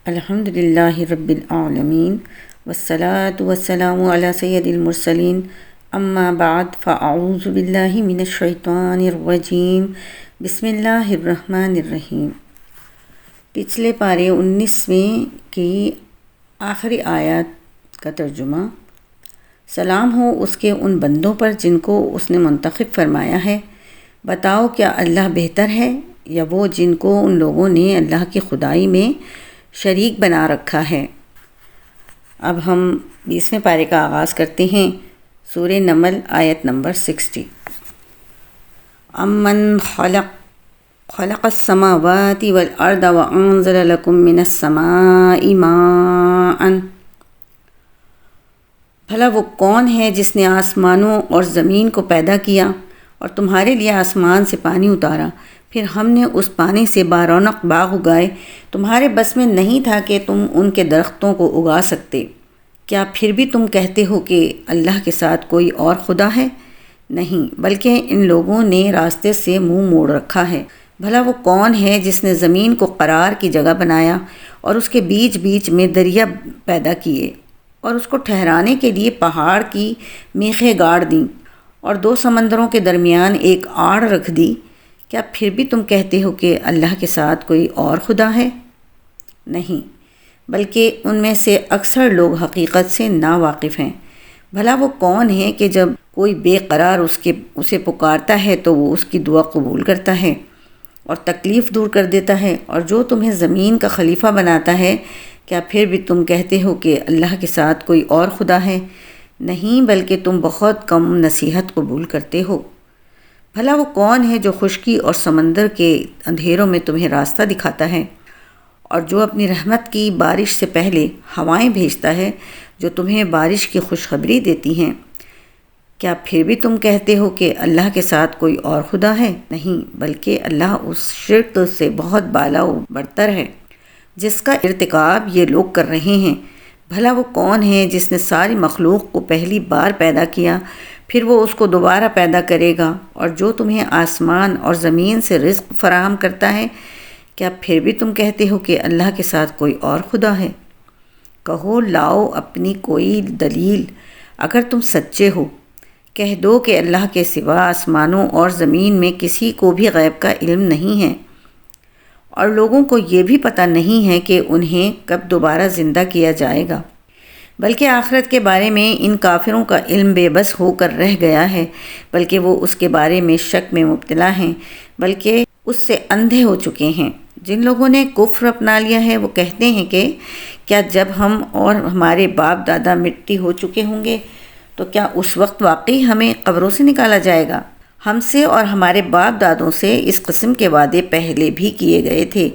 الحمد للہ رب العالمین والصلاة والسلام علی سید المرسلین اما بعد فاعوذ باللہ من الشیطان الرجیم بسم اللہ الرحمن الرحیم۔ پچھلے پارے 19ویں کی آخری آیات کا ترجمہ۔ سلام ہو اس کے ان بندوں پر جن کو اس نے منتخب فرمایا ہے۔ بتاؤ کیا اللہ بہتر ہے یا وہ جن کو ان لوگوں نے اللہ کی خدائی میں شریک بنا رکھا ہے۔ اب ہم 20ویں پارے کا آغاز کرتے ہیں۔ سورہ نمل آیت نمبر 60۔ امن خلق السماوات والارض وانزل لکم من السماء ماء۔ بھلا وہ کون ہے جس نے آسمانوں اور زمین کو پیدا کیا اور تمہارے لیے آسمان سے پانی اتارا، پھر ہم نے اس پانی سے بارونق باغ اگائے۔ تمہارے بس میں نہیں تھا کہ تم ان کے درختوں کو اگا سکتے۔ کیا پھر بھی تم کہتے ہو کہ اللہ کے ساتھ کوئی اور خدا ہے؟ نہیں، بلکہ ان لوگوں نے راستے سے منہ موڑ رکھا ہے۔ بھلا وہ کون ہے جس نے زمین کو قرار کی جگہ بنایا اور اس کے بیچ بیچ میں دریا پیدا کیے اور اس کو ٹھہرانے کے لیے پہاڑ کی میخیں گاڑ دیں اور دو سمندروں کے درمیان ایک آڑ رکھ دی؟ کیا پھر بھی تم کہتے ہو کہ اللہ کے ساتھ کوئی اور خدا ہے؟ نہیں، بلکہ ان میں سے اکثر لوگ حقیقت سے ناواقف ہیں۔ بھلا وہ کون ہے کہ جب کوئی بے قرار اسے پکارتا ہے تو وہ اس کی دعا قبول کرتا ہے اور تکلیف دور کر دیتا ہے، اور جو تمہیں زمین کا خلیفہ بناتا ہے؟ کیا پھر بھی تم کہتے ہو کہ اللہ کے ساتھ کوئی اور خدا ہے؟ نہیں، بلکہ تم بہت کم نصیحت قبول کرتے ہو۔ بھلا وہ کون ہے جو خشکی اور سمندر کے اندھیروں میں تمہیں راستہ دکھاتا ہے، اور جو اپنی رحمت کی بارش سے پہلے ہوائیں بھیجتا ہے جو تمہیں بارش کی خوشخبری دیتی ہیں؟ کیا پھر بھی تم کہتے ہو کہ اللہ کے ساتھ کوئی اور خدا ہے؟ نہیں، بلکہ اللہ اس شرک سے بہت بالا و برتر ہے جس کا ارتکاب یہ لوگ کر رہے ہیں۔ بھلا وہ کون ہے جس نے ساری مخلوق کو پہلی بار پیدا کیا، پھر وہ اس کو دوبارہ پیدا کرے گا، اور جو تمہیں آسمان اور زمین سے رزق فراہم کرتا ہے؟ کیا پھر بھی تم کہتے ہو کہ اللہ کے ساتھ کوئی اور خدا ہے؟ کہو لاؤ اپنی کوئی دلیل اگر تم سچے ہو۔ کہہ دو کہ اللہ کے سوا آسمانوں اور زمین میں کسی کو بھی غیب کا علم نہیں ہے، اور لوگوں کو یہ بھی پتہ نہیں ہے کہ انہیں کب دوبارہ زندہ کیا جائے گا، بلکہ آخرت کے بارے میں ان کافروں کا علم بے بس ہو کر رہ گیا ہے، بلکہ وہ اس کے بارے میں شک میں مبتلا ہیں، بلکہ اس سے اندھے ہو چکے ہیں۔ جن لوگوں نے کفر اپنا لیا ہے وہ کہتے ہیں کہ کیا جب ہم اور ہمارے باپ دادا مٹی ہو چکے ہوں گے تو کیا اس وقت واقعی ہمیں قبروں سے نکالا جائے گا؟ ہم سے اور ہمارے باپ دادوں سے اس قسم کے وعدے پہلے بھی کیے گئے تھے،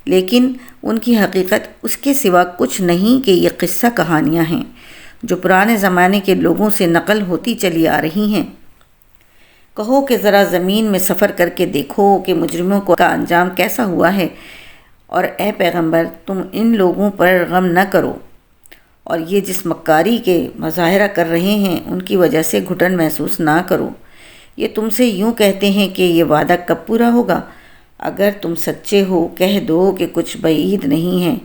لیکن ان کی حقیقت اس کے سوا کچھ نہیں کہ یہ قصہ کہانیاں ہیں جو پرانے زمانے کے لوگوں سے نقل ہوتی چلی آ رہی ہیں۔ کہو کہ ذرا زمین میں سفر کر کے دیکھو کہ مجرموں کا انجام کیسا ہوا ہے، اور اے پیغمبر تم ان لوگوں پر غم نہ کرو، اور یہ جس مکاری کے مظاہرہ کر رہے ہیں ان کی وجہ سے گھٹن محسوس نہ کرو۔ یہ تم سے یوں کہتے ہیں کہ یہ وعدہ کب پورا ہوگا؟ اگر تم سچے ہو کہہ دو کہ کچھ بعید نہیں ہے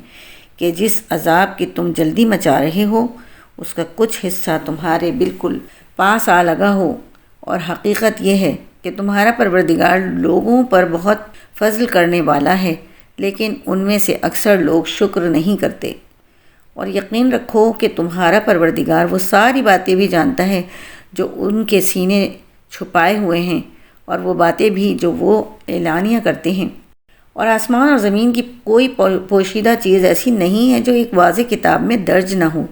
کہ جس عذاب کی تم جلدی مچا رہے ہو اس کا کچھ حصہ تمہارے بالکل پاس آ لگا ہو، اور حقیقت یہ ہے کہ تمہارا پروردگار لوگوں پر بہت فضل کرنے والا ہے، لیکن ان میں سے اکثر لوگ شکر نہیں کرتے۔ اور یقین رکھو کہ تمہارا پروردگار وہ ساری باتیں بھی جانتا ہے جو ان کے سینے چھپائے ہوئے ہیں، اور وہ باتیں بھی جو وہ اعلانیہ کرتے ہیں۔ اور آسمان اور زمین کی کوئی پوشیدہ چیز ایسی نہیں ہے جو ایک واضح کتاب میں درج نہ ہو۔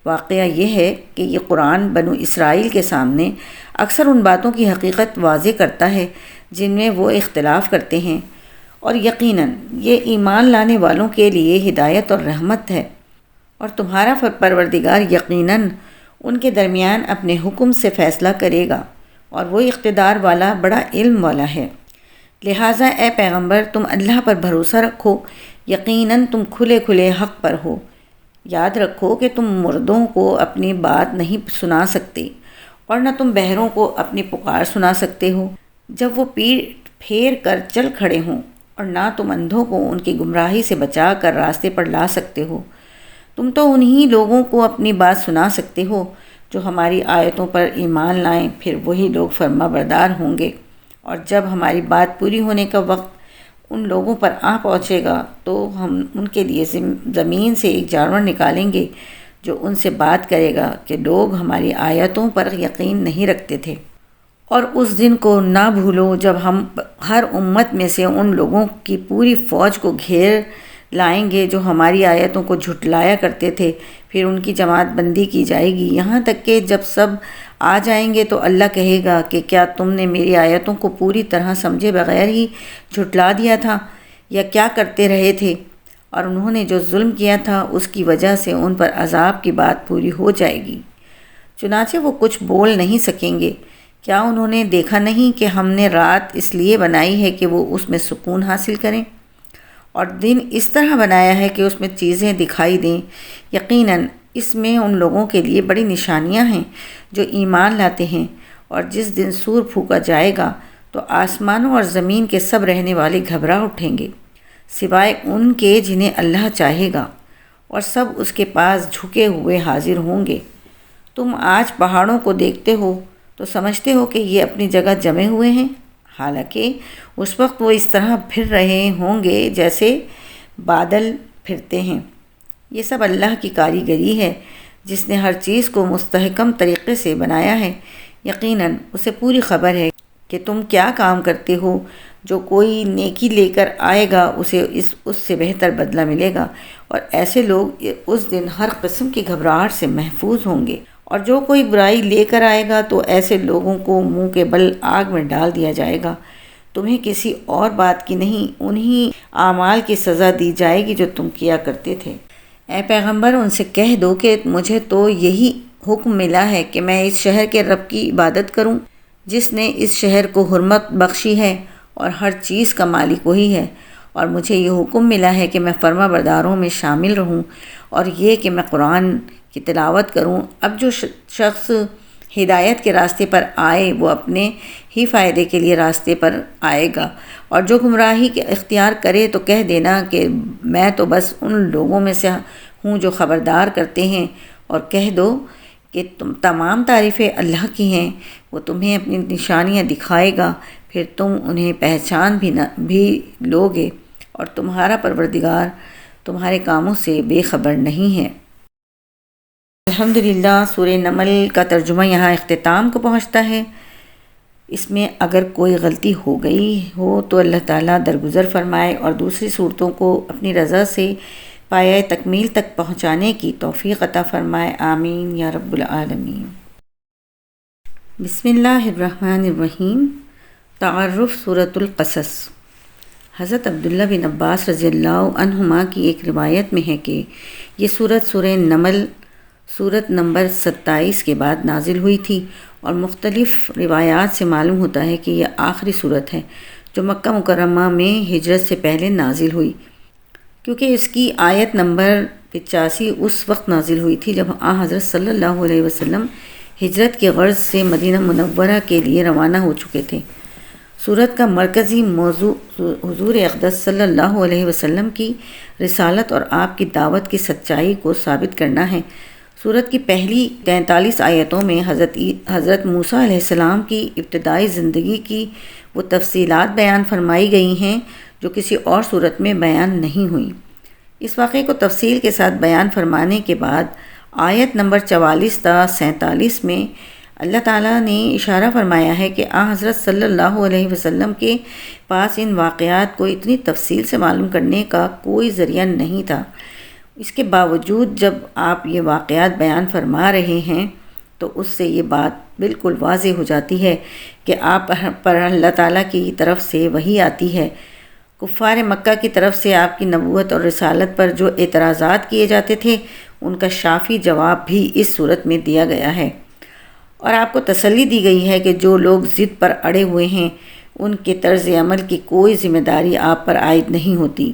واقعہ یہ ہے کہ یہ قرآن بنو اسرائیل کے سامنے اکثر ان باتوں کی حقیقت واضح کرتا ہے جن میں وہ اختلاف کرتے ہیں، اور یقیناً یہ ایمان لانے والوں کے لیے ہدایت اور رحمت ہے، اور تمہارا پروردگار یقیناً ان کے درمیان اپنے حکم سے فیصلہ کرے گا، اور وہ اقتدار والا بڑا علم والا ہے۔ لہٰذا اے پیغمبر تم اللہ پر بھروسہ رکھو، یقیناً تم کھلے کھلے حق پر ہو۔ یاد رکھو کہ تم مردوں کو اپنی بات نہیں سنا سکتے، اور نہ تم بہروں کو اپنی پکار سنا سکتے ہو جب وہ پیٹھ پھیر کر چل کھڑے ہوں۔ اور نہ تم اندھوں کو ان کی گمراہی سے بچا کر راستے پر لا سکتے ہو۔ تم تو انہی لوگوں کو اپنی بات سنا سکتے ہو جو ہماری آیتوں پر ایمان لائیں، پھر وہی لوگ فرما بردار ہوں گے۔ اور جب ہماری بات پوری ہونے کا وقت ان لوگوں پر آ پہنچے گا تو ہم ان کے لیے زمین سے ایک جانور نکالیں گے جو ان سے بات کرے گا کہ لوگ ہماری آیتوں پر یقین نہیں رکھتے تھے۔ اور اس دن کو نہ بھولو جب ہم ہر امت میں سے ان لوگوں کی پوری فوج کو گھیر لائیں گے جو ہماری آیتوں کو جھٹلایا کرتے تھے، پھر ان کی جماعت بندی کی جائے گی، یہاں تک کہ جب سب آ جائیں گے تو اللہ کہے گا کہ کیا تم نے میری آیتوں کو پوری طرح سمجھے بغیر ہی جھٹلا دیا تھا، یا کیا کرتے رہے تھے؟ اور انہوں نے جو ظلم کیا تھا اس کی وجہ سے ان پر عذاب کی بات پوری ہو جائے گی، چنانچہ وہ کچھ بول نہیں سکیں گے۔ کیا انہوں نے دیکھا نہیں کہ ہم نے رات اس لیے بنائی ہے کہ وہ اس میں سکون حاصل کریں، اور دن اس طرح بنایا ہے کہ اس میں چیزیں دکھائی دیں؟ یقیناً اس میں ان لوگوں کے لیے بڑی نشانیاں ہیں جو ایمان لاتے ہیں۔ اور جس دن سور پھونکا جائے گا تو آسمانوں اور زمین کے سب رہنے والے گھبرا اٹھیں گے سوائے ان کے جنہیں اللہ چاہے گا، اور سب اس کے پاس جھکے ہوئے حاضر ہوں گے۔ تم آج پہاڑوں کو دیکھتے ہو تو سمجھتے ہو کہ یہ اپنی جگہ جمے ہوئے ہیں، حالانکہ اس وقت وہ اس طرح پھر رہے ہوں گے جیسے بادل پھرتے ہیں۔ یہ سب اللہ کی کاریگری ہے جس نے ہر چیز کو مستحکم طریقے سے بنایا ہے۔ یقیناً اسے پوری خبر ہے کہ تم کیا کام کرتے ہو۔ جو کوئی نیکی لے کر آئے گا اسے اس سے بہتر بدلہ ملے گا، اور ایسے لوگ اس دن ہر قسم کی گھبراہٹ سے محفوظ ہوں گے۔ اور جو کوئی برائی لے کر آئے گا تو ایسے لوگوں کو منہ کے بل آگ میں ڈال دیا جائے گا۔ تمہیں کسی اور بات کی نہیں، انہی اعمال کی سزا دی جائے گی جو تم کیا کرتے تھے۔ اے پیغمبر ان سے کہہ دو کہ مجھے تو یہی حکم ملا ہے کہ میں اس شہر کے رب کی عبادت کروں جس نے اس شہر کو حرمت بخشی ہے اور ہر چیز کا مالک وہی ہے، اور مجھے یہ حکم ملا ہے کہ میں فرما برداروں میں شامل رہوں، اور یہ کہ میں قرآن کی تلاوت کروں۔ اب جو شخص ہدایت کے راستے پر آئے وہ اپنے ہی فائدے کے لیے راستے پر آئے گا، اور جو گمراہی کے اختیار کرے تو کہہ دینا کہ میں تو بس ان لوگوں میں سے ہوں جو خبردار کرتے ہیں، اور کہہ دو کہ تمام تعریفیں اللہ کی ہیں، وہ تمہیں اپنی نشانیاں دکھائے گا، پھر تم انہیں پہچان بھی لوگے، اور تمہارا پروردگار تمہارے کاموں سے بے خبر نہیں ہے۔ الحمدللہ سورہ نمل کا ترجمہ یہاں اختتام کو پہنچتا ہے۔ اس میں اگر کوئی غلطی ہو گئی ہو تو اللہ تعالیٰ درگزر فرمائے اور دوسری صورتوں کو اپنی رضا سے پایۂ تکمیل تک پہنچانے کی توفیق عطا فرمائے، آمین یا رب العالمین۔ بسم اللہ الرحمن الرحیم۔ تعارف سورۃ القصص۔ حضرت عبداللہ بن عباس رضی اللہ عنہما کی ایک روایت میں ہے کہ یہ سورہ نمل سورت نمبر 27 کے بعد نازل ہوئی تھی، اور مختلف روایات سے معلوم ہوتا ہے کہ یہ آخری سورت ہے جو مکہ مکرمہ میں ہجرت سے پہلے نازل ہوئی، کیونکہ اس کی آیت نمبر 85 اس وقت نازل ہوئی تھی جب حضرت صلی اللہ علیہ وسلم ہجرت کے غرض سے مدینہ منورہ کے لیے روانہ ہو چکے تھے۔ سورت کا مرکزی موضوع حضور اقدس صلی اللہ علیہ وسلم کی رسالت اور آپ کی دعوت کی سچائی کو ثابت کرنا ہے۔ سورت کی پہلی 43 آیتوں میں حضرت موسیٰ علیہ السلام کی ابتدائی زندگی کی وہ تفصیلات بیان فرمائی گئی ہیں جو کسی اور صورت میں بیان نہیں ہوئیں۔ اس واقعے کو تفصیل کے ساتھ بیان فرمانے کے بعد آیت نمبر 44 تا 47 میں اللہ تعالیٰ نے اشارہ فرمایا ہے کہ حضرت صلی اللہ علیہ وسلم کے پاس ان واقعات کو اتنی تفصیل سے معلوم کرنے کا کوئی ذریعہ نہیں تھا۔ اس کے باوجود جب آپ یہ واقعات بیان فرما رہے ہیں تو اس سے یہ بات بالکل واضح ہو جاتی ہے کہ آپ پر اللہ تعالیٰ کی طرف سے وحی آتی ہے۔ کفار مکہ کی طرف سے آپ کی نبوت اور رسالت پر جو اعتراضات کیے جاتے تھے ان کا شافی جواب بھی اس صورت میں دیا گیا ہے، اور آپ کو تسلی دی گئی ہے کہ جو لوگ ضد پر اڑے ہوئے ہیں ان کے طرز عمل کی کوئی ذمہ داری آپ پر عائد نہیں ہوتی۔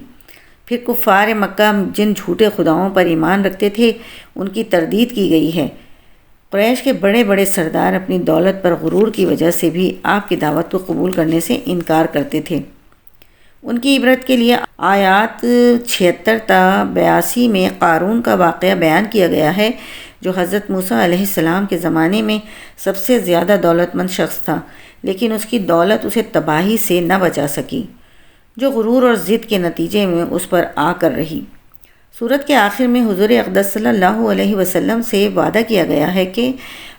پھر کفار مکہ جن جھوٹے خداؤں پر ایمان رکھتے تھے ان کی تردید کی گئی ہے۔ قریش کے بڑے بڑے سردار اپنی دولت پر غرور کی وجہ سے بھی آپ کی دعوت کو قبول کرنے سے انکار کرتے تھے۔ ان کی عبرت کے لیے آیات 76 تا 82 میں قارون کا واقعہ بیان کیا گیا ہے، جو حضرت موسیٰ علیہ السلام کے زمانے میں سب سے زیادہ دولت مند شخص تھا، لیکن اس کی دولت اسے تباہی سے نہ بچا سکی، جو غرور اور ضد کے نتیجے میں اس پر آ کر رہی۔ سورت کے آخر میں حضور اقدس صلی اللہ علیہ وسلم سے وعدہ کیا گیا ہے کہ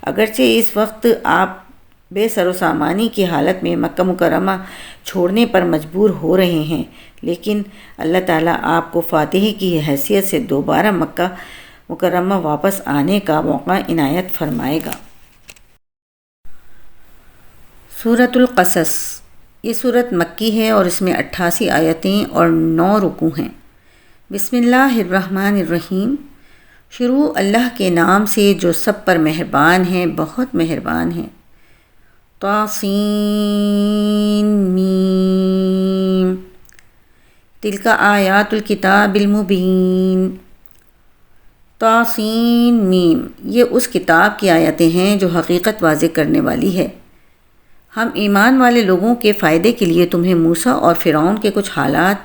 اگرچہ اس وقت آپ بے سر و سامانی کی حالت میں مکہ مکرمہ چھوڑنے پر مجبور ہو رہے ہیں، لیکن اللہ تعالیٰ آپ کو فاتح کی حیثیت سے دوبارہ مکہ مکرمہ واپس آنے کا موقع عنایت فرمائے گا۔ سورۃ القصص، یہ سورت مکی ہے اور اس میں 88 آیتیں اور 9 رکوع ہیں۔ بسم اللہ الرحمن الرحیم۔ شروع اللہ کے نام سے جو سب پر مہربان ہیں، بہت مہربان ہیں۔ طاسین میم، تلک آیات الکتاب المبین۔ طاسین میم، یہ اس کتاب کی آیتیں ہیں جو حقیقت واضح کرنے والی ہے۔ ہم ایمان والے لوگوں کے فائدے کے لیے تمہیں موسیٰ اور فرعون کے کچھ حالات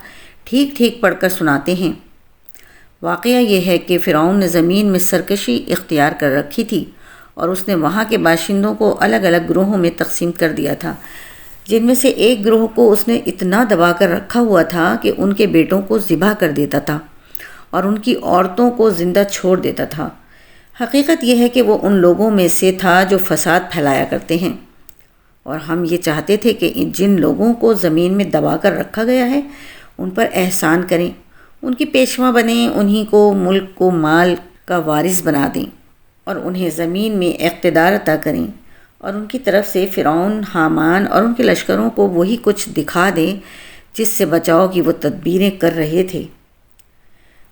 ٹھیک ٹھیک پڑھ کر سناتے ہیں۔ واقعہ یہ ہے کہ فرعون نے زمین میں سرکشی اختیار کر رکھی تھی اور اس نے وہاں کے باشندوں کو الگ الگ گروہوں میں تقسیم کر دیا تھا، جن میں سے ایک گروہ کو اس نے اتنا دبا کر رکھا ہوا تھا کہ ان کے بیٹوں کو ذبح کر دیتا تھا اور ان کی عورتوں کو زندہ چھوڑ دیتا تھا۔ حقیقت یہ ہے کہ وہ ان لوگوں میں سے تھا جو فساد پھیلایا کرتے ہیں، اور ہم یہ چاہتے تھے کہ جن لوگوں کو زمین میں دبا کر رکھا گیا ہے ان پر احسان کریں، ان کی پیشوا بنیں، انہی کو ملک کو مال کا وارث بنا دیں اور انہیں زمین میں اقتدار عطا کریں، اور ان کی طرف سے فرعون، حامان اور ان کے لشکروں کو وہی کچھ دکھا دیں جس سے بچاؤ کی وہ تدبیریں کر رہے تھے۔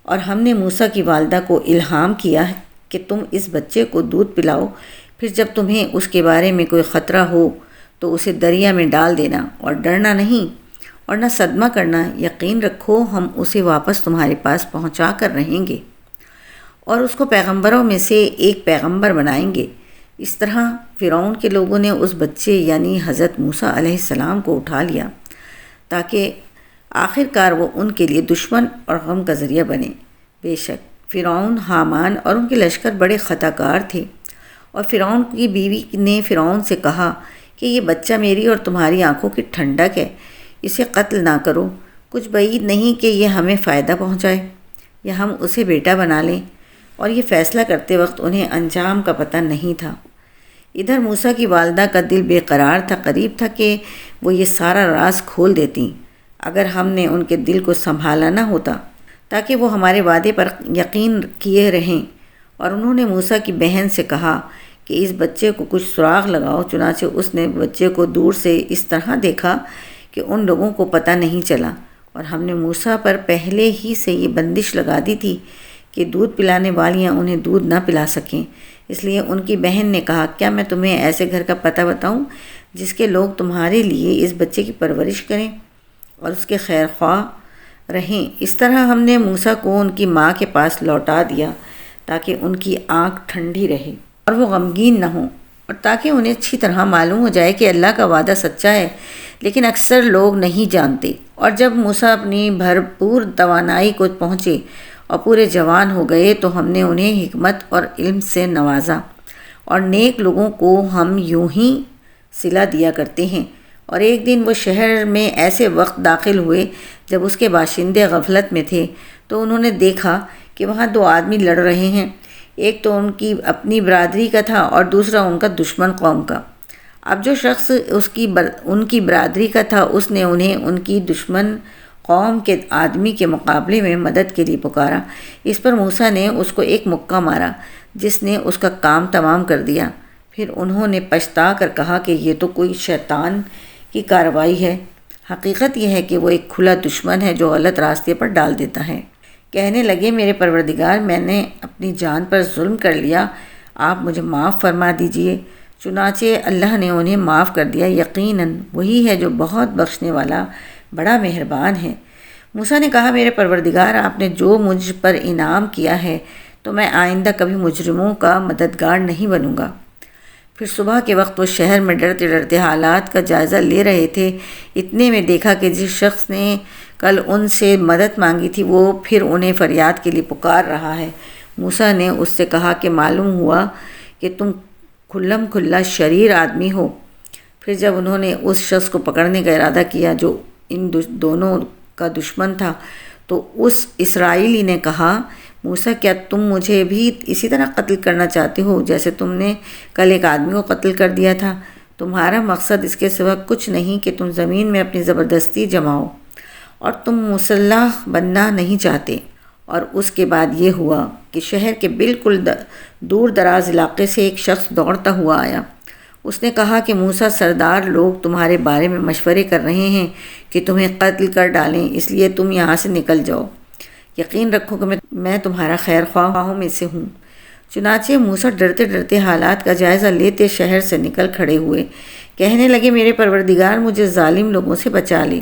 اور ہم نے موسیٰ کی والدہ کو الہام کیا کہ تم اس بچے کو دودھ پلاؤ، پھر جب تمہیں اس کے بارے میں کوئی خطرہ ہو تو اسے دریا میں ڈال دینا، اور ڈرنا نہیں اور نہ صدمہ کرنا، یقین رکھو ہم اسے واپس تمہارے پاس پہنچا کر رہیں گے اور اس کو پیغمبروں میں سے ایک پیغمبر بنائیں گے۔ اس طرح فرعون کے لوگوں نے اس بچے یعنی حضرت موسیٰ علیہ السلام کو اٹھا لیا تاکہ آخر کار وہ ان کے لیے دشمن اور غم کا ذریعہ بنے۔ بے شک فرعون، حامان اور ان کے لشکر بڑے خطا کار تھے، اور فرعون کی بیوی نے فرعون سے کہا کہ یہ بچہ میری اور تمہاری آنکھوں کی ٹھنڈک ہے، اسے قتل نہ کرو، کچھ بعید نہیں کہ یہ ہمیں فائدہ پہنچائے یا ہم اسے بیٹا بنا لیں۔ اور یہ فیصلہ کرتے وقت انہیں انجام کا پتہ نہیں تھا۔ ادھر موسیٰ کی والدہ کا دل بے قرار تھا، قریب تھا کہ وہ یہ سارا راز کھول دیتیں اگر ہم نے ان کے دل کو سنبھالا نہ ہوتا، تاکہ وہ ہمارے وعدے پر یقین کیے رہیں۔ اور انہوں نے موسیٰ کی بہن سے کہا کہ اس بچے کو کچھ سراغ لگاؤ، چنانچہ اس نے بچے کو دور سے اس طرح دیکھا کہ ان لوگوں کو پتہ نہیں چلا، اور ہم نے موسیٰ پر پہلے ہی سے یہ بندش لگا دی تھی کہ دودھ پلانے والیاں انہیں دودھ نہ پلا سکیں۔ اس لیے ان کی بہن نے کہا، کیا میں تمہیں ایسے گھر کا پتہ بتاؤں جس کے لوگ تمہارے لیے اس بچے کی پرورش کریں اور اس کے خیر خواہ رہیں۔ اس طرح ہم نے موسیٰ کو ان کی ماں کے پاس لوٹا دیا تاکہ ان کی آنکھ ٹھنڈی رہے اور وہ غمگین نہ ہوں، اور تاکہ انہیں اچھی طرح معلوم ہو جائے کہ اللہ کا وعدہ سچا ہے، لیکن اکثر لوگ نہیں جانتے۔ اور جب موسیٰ اپنی بھرپور توانائی کو پہنچے اور پورے جوان ہو گئے تو ہم نے انہیں حکمت اور علم سے نوازا، اور نیک لوگوں کو ہم یوں ہی صلہ دیا کرتے ہیں۔ اور ایک دن وہ شہر میں ایسے وقت داخل ہوئے جب اس کے باشندے غفلت میں تھے، تو انہوں نے دیکھا کہ وہاں 2 آدمی لڑ رہے ہیں، ایک تو ان کی اپنی برادری کا تھا اور دوسرا ان کا دشمن قوم کا۔ اب جو شخص ان کی برادری کا تھا اس نے انہیں ان کی دشمن قوم کے آدمی کے مقابلے میں مدد کے لیے پکارا۔ اس پر موسیٰ نے اس کو ایک مکہ مارا جس نے اس کا کام تمام کر دیا۔ پھر انہوں نے پچھتا کر کہا کہ یہ تو کوئی شیطان کی کارروائی ہے، حقیقت یہ ہے کہ وہ ایک کھلا دشمن ہے جو غلط راستے پر ڈال دیتا ہے۔ کہنے لگے، میرے پروردگار، میں نے اپنی جان پر ظلم کر لیا، آپ مجھے معاف فرما دیجئے۔ چنانچہ اللہ نے انہیں معاف کر دیا، یقیناً وہی ہے جو بہت بخشنے والا، بڑا مہربان ہے۔ موسیٰ نے کہا، میرے پروردگار، آپ نے جو مجھ پر انعام کیا ہے تو میں آئندہ کبھی مجرموں کا مددگار نہیں بنوں گا۔ پھر صبح کے وقت وہ شہر میں ڈرتے ڈرتے حالات کا جائزہ لے رہے تھے، اتنے میں دیکھا کہ جس شخص نے کل ان سے مدد مانگی تھی وہ پھر انہیں فریاد کے لیے پکار رہا ہے۔ موسیٰ نے اس سے کہا کہ معلوم ہوا کہ تم کھلم کھلا شریر آدمی ہو۔ پھر جب انہوں نے اس شخص کو پکڑنے کا ارادہ کیا جو ان دونوں کا دشمن تھا تو اس اسرائیلی نے کہا، موسیٰ کیا تم مجھے بھی اسی طرح قتل کرنا چاہتے ہو جیسے تم نے کل ایک آدمی کو قتل کر دیا تھا؟ تمہارا مقصد اس کے سوا کچھ نہیں کہ تم زمین میں اپنی زبردستی جماؤ اور تم مسلح بننا نہیں چاہتے۔ اور اس کے بعد یہ ہوا کہ شہر کے بالکل دور دراز علاقے سے ایک شخص دوڑتا ہوا آیا۔ اس نے کہا کہ موسیٰ سردار لوگ تمہارے بارے میں مشورے کر رہے ہیں کہ تمہیں قتل کر ڈالیں، اس لیے تم یہاں سے نکل جاؤ۔ یقین رکھو کہ میں تمہارا خیر خواہوں میں سے ہوں۔ چنانچہ موسیٰ ڈرتے ڈرتے حالات کا جائزہ لیتے شہر سے نکل کھڑے ہوئے، کہنے لگے میرے پروردگار مجھے ظالم لوگوں سے بچا لے۔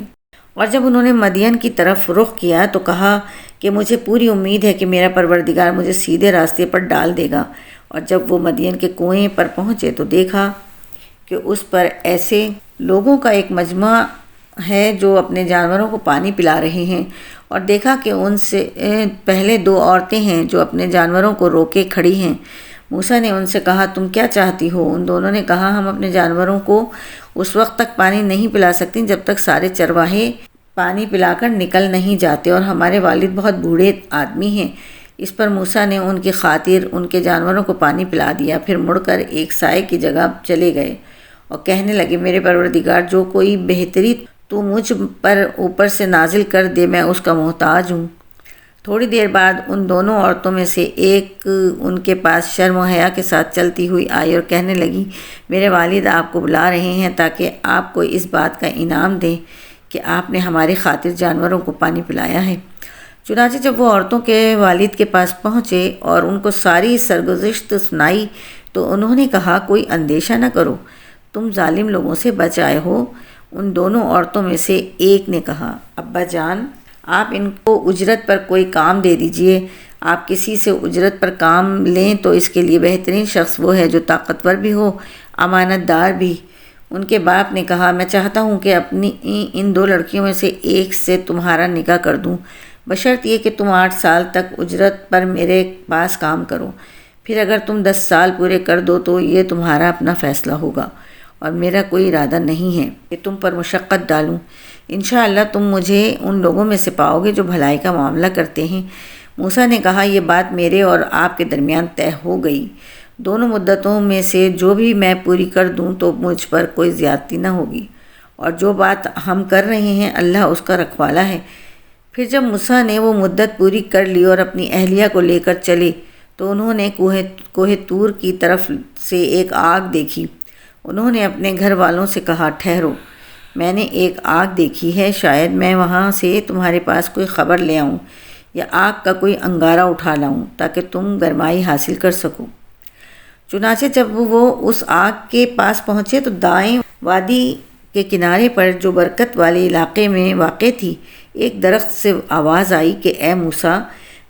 اور جب انہوں نے مدین کی طرف رخ کیا تو کہا کہ مجھے پوری امید ہے کہ میرا پروردگار مجھے سیدھے راستے پر ڈال دے گا۔ اور جب وہ مدین کے کنویں پر پہنچے تو دیکھا کہ اس پر ایسے لوگوں کا ایک مجمع ہے جو اپنے جانوروں کو پانی پلا رہے ہیں، اور دیکھا کہ ان سے پہلے دو عورتیں ہیں جو اپنے جانوروں کو روکے کھڑی ہیں۔ موسیٰ نے ان سے کہا تم کیا چاہتی ہو؟ ان دونوں نے کہا ہم اپنے جانوروں کو اس وقت تک پانی نہیں پلا سکتی جب تک سارے چرواہے پانی پلا کر نکل نہیں جاتے، اور ہمارے والد بہت بوڑھے آدمی ہیں۔ اس پر موسیٰ نے ان کی خاطر ان کے جانوروں کو پانی پلا دیا، پھر مڑ کر ایک سائے کی جگہ چلے گئے اور کہنے لگے میرے پروردگار جو کوئی بہتری تو مجھ پر اوپر سے نازل کر دے میں اس کا محتاج ہوں۔ تھوڑی دیر بعد ان دونوں عورتوں میں سے ایک ان کے پاس شرم و حیا کے ساتھ چلتی ہوئی آئی اور کہنے لگی میرے والد آپ کو بلا رہے ہیں تاکہ آپ کو اس بات کا انعام دیں کہ آپ نے ہماری خاطر جانوروں کو پانی پلایا ہے۔ چنانچہ جب وہ عورتوں کے والد کے پاس پہنچے اور ان کو ساری سرگزشت سنائی تو انہوں نے کہا کوئی اندیشہ نہ کرو، تم ظالم لوگوں سے بچ آئے ہو۔ ان دونوں عورتوں میں سے ایک نے کہا ابا جان آپ ان کو اجرت پر کوئی کام دے دیجئے، آپ کسی سے اجرت پر کام لیں تو اس کے لیے بہترین شخص وہ ہے جو طاقتور بھی ہو، امانت دار بھی۔ ان کے باپ نے کہا میں چاہتا ہوں کہ اپنی ان دو لڑکیوں میں سے ایک سے تمہارا نکاح کر دوں، بشرط یہ کہ تم 8 سال تک اجرت پر میرے پاس کام کرو، پھر اگر تم 10 سال پورے کر دو تو یہ تمہارا اپنا فیصلہ ہوگا، اور میرا کوئی ارادہ نہیں ہے کہ تم پر مشقت ڈالوں۔ انشاءاللہ تم مجھے ان لوگوں میں سے پاؤ گے جو بھلائی کا معاملہ کرتے ہیں۔ موسیٰ نے کہا یہ بات میرے اور آپ کے درمیان طے ہو گئی، دونوں مدتوں میں سے جو بھی میں پوری کر دوں تو مجھ پر کوئی زیادتی نہ ہوگی، اور جو بات ہم کر رہے ہیں اللہ اس کا رکھوالا ہے۔ پھر جب موسیٰ نے وہ مدت پوری کر لی اور اپنی اہلیہ کو لے کر چلے تو انہوں نے کوہ طور کی طرف سے ایک آگ دیکھی۔ انہوں نے اپنے گھر والوں سے کہا ٹھہرو، میں نے ایک آگ دیکھی ہے، شاید میں وہاں سے تمہارے پاس کوئی خبر لے آؤں یا آگ کا کوئی انگارہ اٹھا لاؤں تاکہ تم گرمائی حاصل کر سکو۔ چنانچہ جب وہ اس آگ کے پاس پہنچے تو دائیں وادی کے کنارے پر جو برکت والے علاقے میں واقع تھی ایک درخت سے آواز آئی کہ اے موسیٰ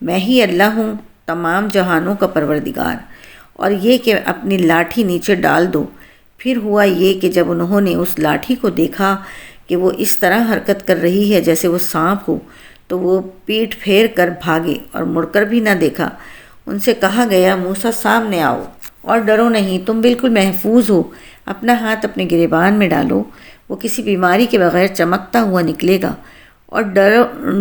میں ہی اللہ ہوں تمام جہانوں کا پروردگار، اور یہ کہ اپنی لاٹھی نیچے ڈال دو۔ پھر ہوا یہ کہ جب انہوں نے اس لاٹھی کو دیکھا کہ وہ اس طرح حرکت کر رہی ہے جیسے وہ سانپ ہو تو وہ پیٹھ پھیر کر بھاگے اور مڑ کر بھی نہ دیکھا۔ ان سے کہا گیا موسیٰ سامنے آؤ اور ڈرو نہیں، تم بالکل محفوظ ہو، اپنا ہاتھ اپنے گریبان میں ڈالو، وہ کسی بیماری کے بغیر چمکتا ہوا نکلے گا، اور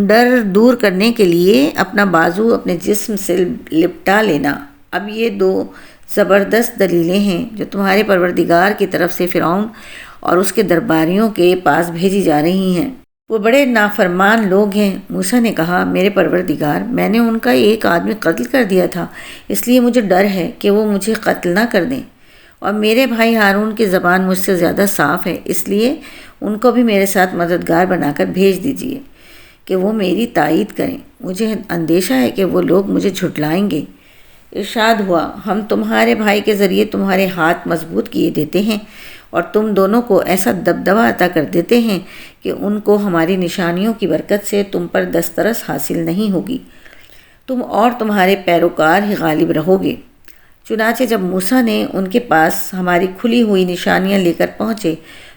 ڈر دور کرنے کے لیے اپنا بازو اپنے جسم سے لپٹا لینا۔ اب یہ 2 زبردست دلیلیں ہیں جو تمہارے پروردگار کی طرف سے فرعون اور اس کے درباریوں کے پاس بھیجی جا رہی ہیں، وہ بڑے نافرمان لوگ ہیں۔ موسیٰ نے کہا میرے پروردگار میں نے ان کا ایک آدمی قتل کر دیا تھا، اس لیے مجھے ڈر ہے کہ وہ مجھے قتل نہ کر دیں، اور میرے بھائی ہارون کی زبان مجھ سے زیادہ صاف ہے، اس لیے ان کو بھی میرے ساتھ مددگار بنا کر بھیج دیجیے کہ وہ میری تائید کریں، مجھے اندیشہ ہے کہ وہ لوگ مجھے جھٹلائیں گے۔ ارشاد ہوا ہم تمہارے بھائی کے ذریعے تمہارے ہاتھ مضبوط کیے دیتے ہیں اور تم دونوں کو ایسا دبدبہ عطا کر دیتے ہیں کہ ان کو ہماری نشانیوں کی برکت سے تم پر دسترس حاصل نہیں ہوگی، تم اور تمہارے پیروکار ہی غالب رہو گے۔ چنانچہ جب موسیٰ نے ان کے پاس ہماری کھلی ہوئی نشانیاں لے کر پہنچے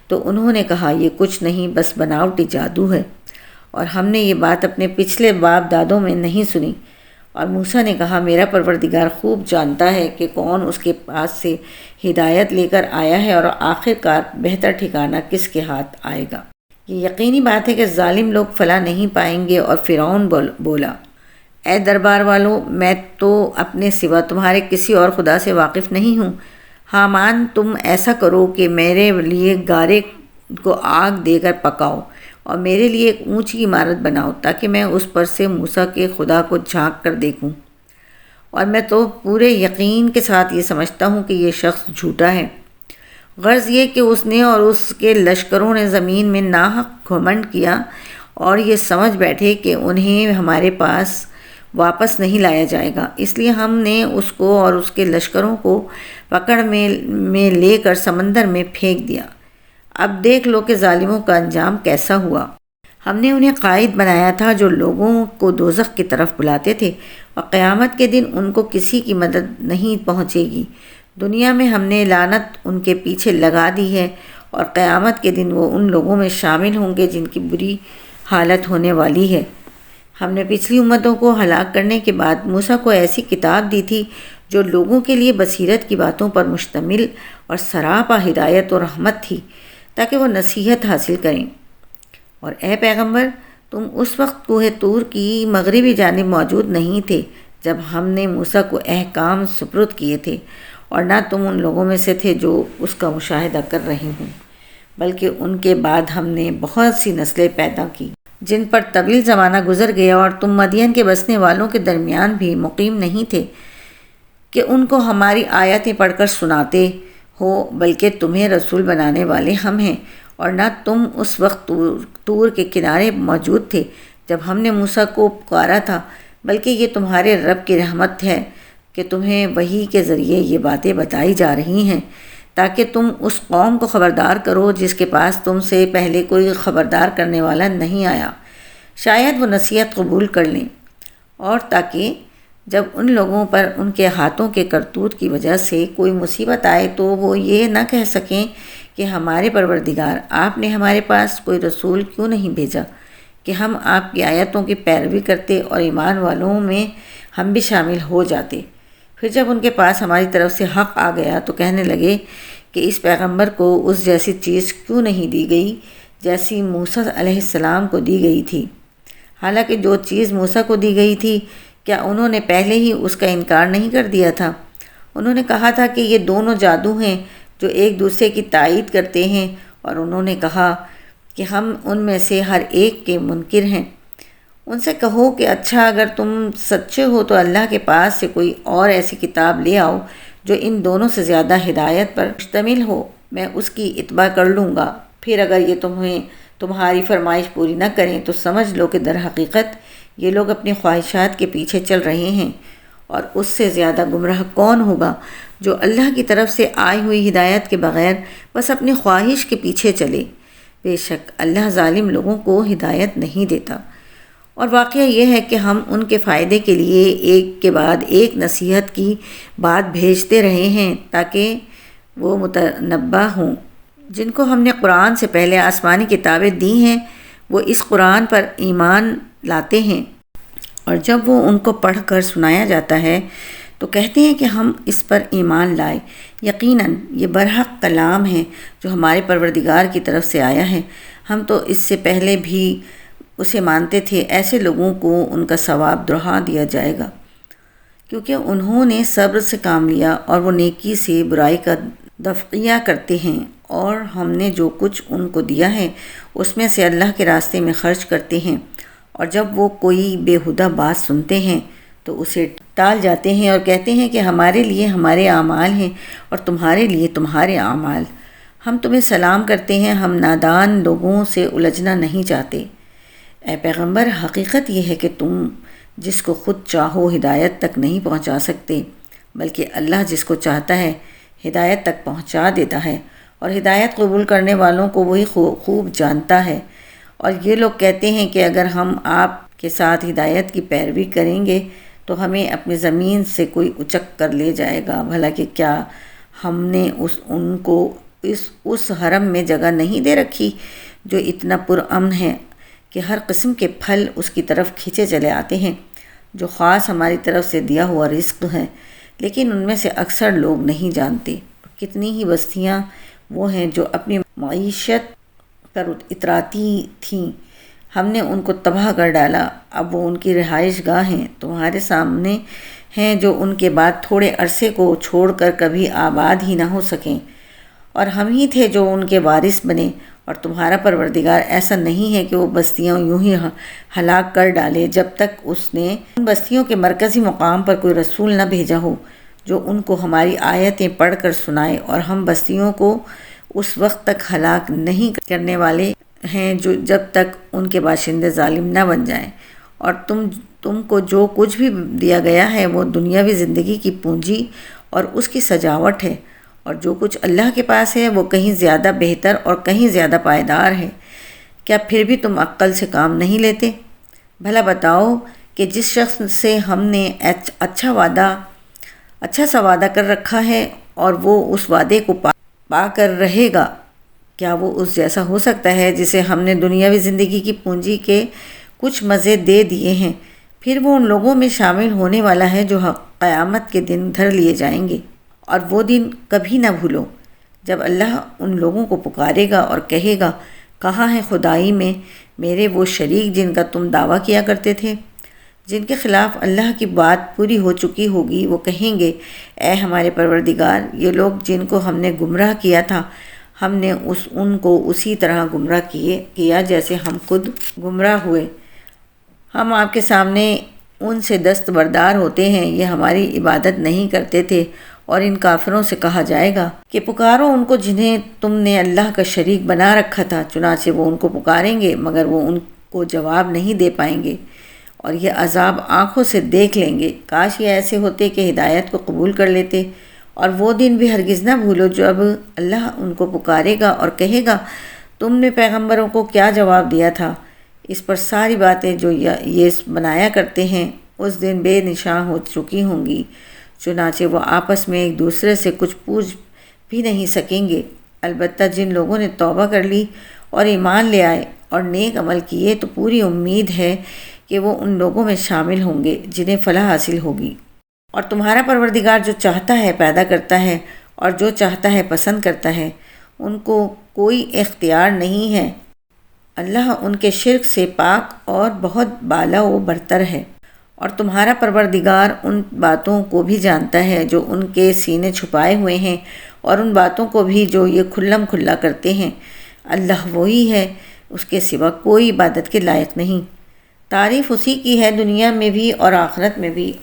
تو انہوں نے کہا یہ کچھ نہیں بس بناوٹی جادو ہے، اور ہم نے یہ بات اپنے پچھلے باپ دادوں میں نہیں سنی۔ اور موسیٰ نے کہا میرا پروردگار خوب جانتا ہے کہ کون اس کے پاس سے ہدایت لے کر آیا ہے اور آخر کار بہتر ٹھکانہ کس کے ہاتھ آئے گا۔ یہ یقینی بات ہے کہ ظالم لوگ فلاح نہیں پائیں گے۔ اور فرعون بولا اے دربار والو، میں تو اپنے سوا تمہارے کسی اور خدا سے واقف نہیں ہوں۔ حامان تم ایسا کرو کہ میرے لیے گارے کو آگ دے کر پکاؤ اور میرے لیے ایک اونچی عمارت بناؤ تاکہ میں اس پر سے موسیٰ کے خدا کو جھانک کر دیکھوں۔ اور میں تو پورے یقین کے ساتھ یہ سمجھتا ہوں کہ یہ شخص جھوٹا ہے۔ غرض یہ کہ اس نے اور اس کے لشکروں نے زمین میں ناحق گھمنڈ کیا اور یہ سمجھ بیٹھے کہ انہیں ہمارے پاس واپس نہیں لایا جائے گا، اس لیے ہم نے اس کو اور اس کے لشکروں کو پکڑ میں لے کر سمندر میں پھینک دیا۔ اب دیکھ لو کہ ظالموں کا انجام کیسا ہوا۔ ہم نے انہیں قائد بنایا تھا جو لوگوں کو دوزخ کی طرف بلاتے تھے، اور قیامت کے دن ان کو کسی کی مدد نہیں پہنچے گی۔ دنیا میں ہم نے لعنت ان کے پیچھے لگا دی ہے، اور قیامت کے دن وہ ان لوگوں میں شامل ہوں گے جن کی بری حالت ہونے والی ہے۔ ہم نے پچھلی امتوں کو ہلاک کرنے کے بعد موسیٰ کو ایسی کتاب دی تھی جو لوگوں کے لیے بصیرت کی باتوں پر مشتمل اور سراپا ہدایت و رحمت تھی تاکہ وہ نصیحت حاصل کریں۔ اور اے پیغمبر، تم اس وقت کوہ طور کی مغربی جانب موجود نہیں تھے جب ہم نے موسیٰ کو احکام سپرد کیے تھے، اور نہ تم ان لوگوں میں سے تھے جو اس کا مشاہدہ کر رہے ہوں، بلکہ ان کے بعد ہم نے بہت سی نسلیں پیدا کی جن پر طویل زمانہ گزر گیا، اور تم مدین کے بسنے والوں کے درمیان بھی مقیم نہیں تھے کہ ان کو ہماری آیتیں پڑھ کر سناتے ہو، بلکہ تمہیں رسول بنانے والے ہم ہیں۔ اور نہ تم اس وقت طور کے کنارے موجود تھے جب ہم نے موسیٰ کو پکارا تھا، بلکہ یہ تمہارے رب کی رحمت ہے کہ تمہیں وحی کے ذریعے یہ باتیں بتائی جا رہی ہیں تاکہ تم اس قوم کو خبردار کرو جس کے پاس تم سے پہلے کوئی خبردار کرنے والا نہیں آیا، شاید وہ نصیحت قبول کر لیں، اور تاکہ جب ان لوگوں پر ان کے ہاتھوں کے کرتوت کی وجہ سے کوئی مصیبت آئے تو وہ یہ نہ کہہ سکیں کہ ہمارے پروردگار، آپ نے ہمارے پاس کوئی رسول کیوں نہیں بھیجا کہ ہم آپ کی آیتوں کی پیروی کرتے اور ایمان والوں میں ہم بھی شامل ہو جاتے۔ پھر جب ان کے پاس ہماری طرف سے حق آ گیا تو کہنے لگے کہ اس پیغمبر کو اس جیسی چیز کیوں نہیں دی گئی جیسی موسیٰ علیہ السلام کو دی گئی تھی، حالانکہ جو چیز موسیٰ کو دی گئی تھی کیا انہوں نے پہلے ہی اس کا انکار نہیں کر دیا تھا؟ انہوں نے کہا تھا کہ یہ دونوں جادو ہیں جو ایک دوسرے کی تائید کرتے ہیں، اور انہوں نے کہا کہ ہم ان میں سے ہر ایک کے منکر ہیں۔ ان سے کہو کہ اچھا، اگر تم سچے ہو تو اللہ کے پاس سے کوئی اور ایسی کتاب لے آؤ جو ان دونوں سے زیادہ ہدایت پر مشتمل ہو، میں اس کی اتباع کر لوں گا۔ پھر اگر یہ تمہاری فرمائش پوری نہ کریں تو سمجھ لو کہ در حقیقت یہ لوگ اپنی خواہشات کے پیچھے چل رہے ہیں، اور اس سے زیادہ گمراہ کون ہوگا جو اللہ کی طرف سے آئی ہوئی ہدایت کے بغیر بس اپنی خواہش کے پیچھے چلے۔ بے شک اللہ ظالم لوگوں کو ہدایت نہیں دیتا۔ اور واقعہ یہ ہے کہ ہم ان کے فائدے کے لیے ایک کے بعد ایک نصیحت کی بات بھیجتے رہے ہیں تاکہ وہ متنبہ ہوں۔ جن کو ہم نے قرآن سے پہلے آسمانی کتابیں دی ہیں وہ اس قرآن پر ایمان لاتے ہیں، اور جب وہ ان کو پڑھ کر سنایا جاتا ہے تو کہتے ہیں کہ ہم اس پر ایمان لائے۔ یقیناً یہ برحق کلام ہے جو ہمارے پروردگار کی طرف سے آیا ہے، ہم تو اس سے پہلے بھی اسے مانتے تھے۔ ایسے لوگوں کو ان کا ثواب دہرا دیا جائے گا کیونکہ انہوں نے صبر سے کام لیا اور وہ نیکی سے برائی کا دفعیہ کرتے ہیں، اور ہم نے جو کچھ ان کو دیا ہے اس میں سے اللہ کے راستے میں خرچ کرتے ہیں، اور جب وہ کوئی بےہودہ بات سنتے ہیں تو اسے ٹال جاتے ہیں اور کہتے ہیں کہ ہمارے لیے ہمارے اعمال ہیں اور تمہارے لیے تمہارے اعمال، ہم تمہیں سلام کرتے ہیں، ہم نادان لوگوں سے الجھنا نہیں چاہتے۔ اے پیغمبر، حقیقت یہ ہے کہ تم جس کو خود چاہو ہدایت تک نہیں پہنچا سکتے، بلکہ اللہ جس کو چاہتا ہے ہدایت تک پہنچا دیتا ہے، اور ہدایت قبول کرنے والوں کو وہی خوب جانتا ہے۔ اور یہ لوگ کہتے ہیں کہ اگر ہم آپ کے ساتھ ہدایت کی پیروی کریں گے تو ہمیں اپنی زمین سے کوئی اچک کر لے جائے گا۔ بھلا کہ کیا ہم نے ان کو اس حرم میں جگہ نہیں دے رکھی جو اتنا پرامن ہے کہ ہر قسم کے پھل اس کی طرف کھینچے چلے آتے ہیں، جو خاص ہماری طرف سے دیا ہوا رزق ہے، لیکن ان میں سے اکثر لوگ نہیں جانتے۔ کتنی ہی بستیاں وہ ہیں جو اپنی معیشت پر اتراتی تھیں، ہم نے ان کو تباہ کر ڈالا۔ اب وہ ان کی رہائش گاہیں تمہارے سامنے ہیں جو ان کے بعد تھوڑے عرصے کو چھوڑ کر کبھی آباد ہی نہ ہو سکیں، اور ہم ہی تھے جو ان کے وارث بنے۔ اور تمہارا پروردگار ایسا نہیں ہے کہ وہ بستیاں یوں ہی ہلاک کر ڈالے جب تک اس نے ان بستیوں کے مرکزی مقام پر کوئی رسول نہ بھیجا ہو جو ان کو ہماری آیتیں پڑھ کر سنائے، اور ہم بستیوں کو اس وقت تک ہلاک نہیں کرنے والے ہیں جب تک ان کے باشندے ظالم نہ بن جائیں۔ اور تم کو جو کچھ بھی دیا گیا ہے وہ دنیاوی زندگی کی پونجی اور اس کی سجاوٹ ہے، اور جو کچھ اللہ کے پاس ہے وہ کہیں زیادہ بہتر اور کہیں زیادہ پائیدار ہے۔ کیا پھر بھی تم عقل سے کام نہیں لیتے؟ بھلا بتاؤ کہ جس شخص سے ہم نے اچھا سا وعدہ کر رکھا ہے اور وہ اس وعدے کو پا کر رہے گا، کیا وہ اس جیسا ہو سکتا ہے جسے ہم نے دنیاوی زندگی کی پونجی کے کچھ مزے دے دیے ہیں؟ پھر وہ ان لوگوں میں شامل ہونے والا ہے جو قیامت کے دن دھر لیے جائیں گے، اور وہ دن کبھی نہ بھولو جب اللہ ان لوگوں کو پکارے گا اور کہے گا، کہاں ہیں خدائی میں میرے وہ شریک جن کا تم دعویٰ کیا کرتے تھے؟ جن کے خلاف اللہ کی بات پوری ہو چکی ہوگی وہ کہیں گے، اے ہمارے پروردگار، یہ لوگ جن کو ہم نے گمراہ کیا تھا ہم نے ان کو اسی طرح گمراہ کیا جیسے ہم خود گمراہ ہوئے۔ ہم آپ کے سامنے ان سے دستبردار ہوتے ہیں، یہ ہماری عبادت نہیں کرتے تھے۔ اور ان کافروں سے کہا جائے گا کہ پکارو ان کو جنہیں تم نے اللہ کا شریک بنا رکھا تھا، چنانچہ وہ ان کو پکاریں گے مگر وہ ان کو جواب نہیں دے پائیں گے، اور یہ عذاب آنکھوں سے دیکھ لیں گے۔ کاش یہ ایسے ہوتے کہ ہدایت کو قبول کر لیتے۔ اور وہ دن بھی ہرگز نہ بھولو جب اللہ ان کو پکارے گا اور کہے گا، تم نے پیغمبروں کو کیا جواب دیا تھا؟ اس پر ساری باتیں جو یہ بنایا کرتے ہیں اس دن بے نشاں ہو چکی ہوں گی، چنانچہ وہ آپس میں ایک دوسرے سے کچھ پوچھ بھی نہیں سکیں گے۔ البتہ جن لوگوں نے توبہ کر لی اور ایمان لے آئے اور نیک عمل کیے تو پوری امید ہے کہ وہ ان لوگوں میں شامل ہوں گے جنہیں فلاح حاصل ہوگی۔ اور تمہارا پروردگار جو چاہتا ہے پیدا کرتا ہے اور جو چاہتا ہے پسند کرتا ہے، ان کو کوئی اختیار نہیں ہے۔ اللہ ان کے شرک سے پاک اور بہت بالا و برتر ہے۔ اور تمہارا پروردگار ان باتوں کو بھی جانتا ہے جو ان کے سینے چھپائے ہوئے ہیں، اور ان باتوں کو بھی جو یہ کھلم کھلا کرتے ہیں۔ اللہ وہی ہے، اس کے سوا کوئی عبادت کے لائق نہیں۔ تعریف اسی کی ہے دنیا میں بھی اور آخرت میں بھی،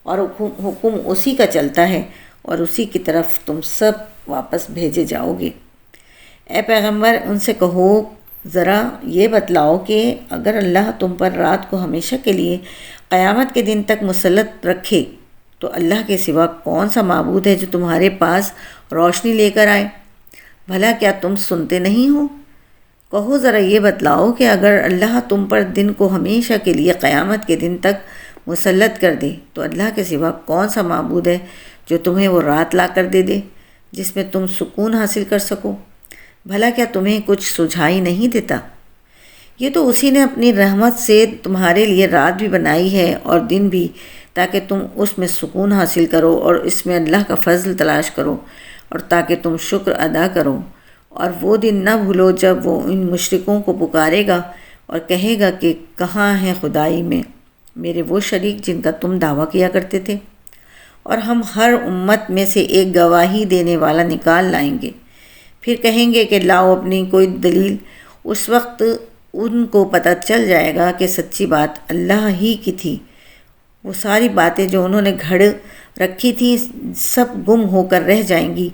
اور حکم اسی کا چلتا ہے، اور اسی کی طرف تم سب واپس بھیجے جاؤ گے۔ اے پیغمبر، ان سے کہو، ذرا یہ بتلاؤ کہ اگر اللہ تم پر رات کو ہمیشہ کے لیے قیامت کے دن تک مسلط رکھے تو اللہ کے سوا کون سا معبود ہے جو تمہارے پاس روشنی لے کر آئے؟ بھلا کیا تم سنتے نہیں ہو؟ کہو ذرا یہ بتلاؤ کہ اگر اللہ تم پر دن کو ہمیشہ کے لیے قیامت کے دن تک مسلط کر دے تو اللہ کے سوا کون سا معبود ہے جو تمہیں وہ رات لا کر دے جس میں تم سکون حاصل کر سکو؟ بھلا کیا تمہیں کچھ سجھائی نہیں دیتا؟ یہ تو اسی نے اپنی رحمت سے تمہارے لیے رات بھی بنائی ہے اور دن بھی، تاکہ تم اس میں سکون حاصل کرو اور اس میں اللہ کا فضل تلاش کرو، اور تاکہ تم شکر ادا کرو۔ اور وہ دن نہ بھولو جب وہ ان مشرکوں کو پکارے گا اور کہے گا کہ کہاں ہیں خدائی میں میرے وہ شریک جن کا تم دعویٰ کیا کرتے تھے؟ اور ہم ہر امت میں سے ایک گواہی دینے والا نکال لائیں گے، پھر کہیں گے کہ لاؤ اپنی کوئی دلیل۔ اس وقت ان کو پتہ چل جائے گا کہ سچی بات اللہ ہی کی تھی۔ وہ ساری باتیں جو انہوں نے گھڑ رکھی تھیں سب گم ہو کر رہ جائیں گی۔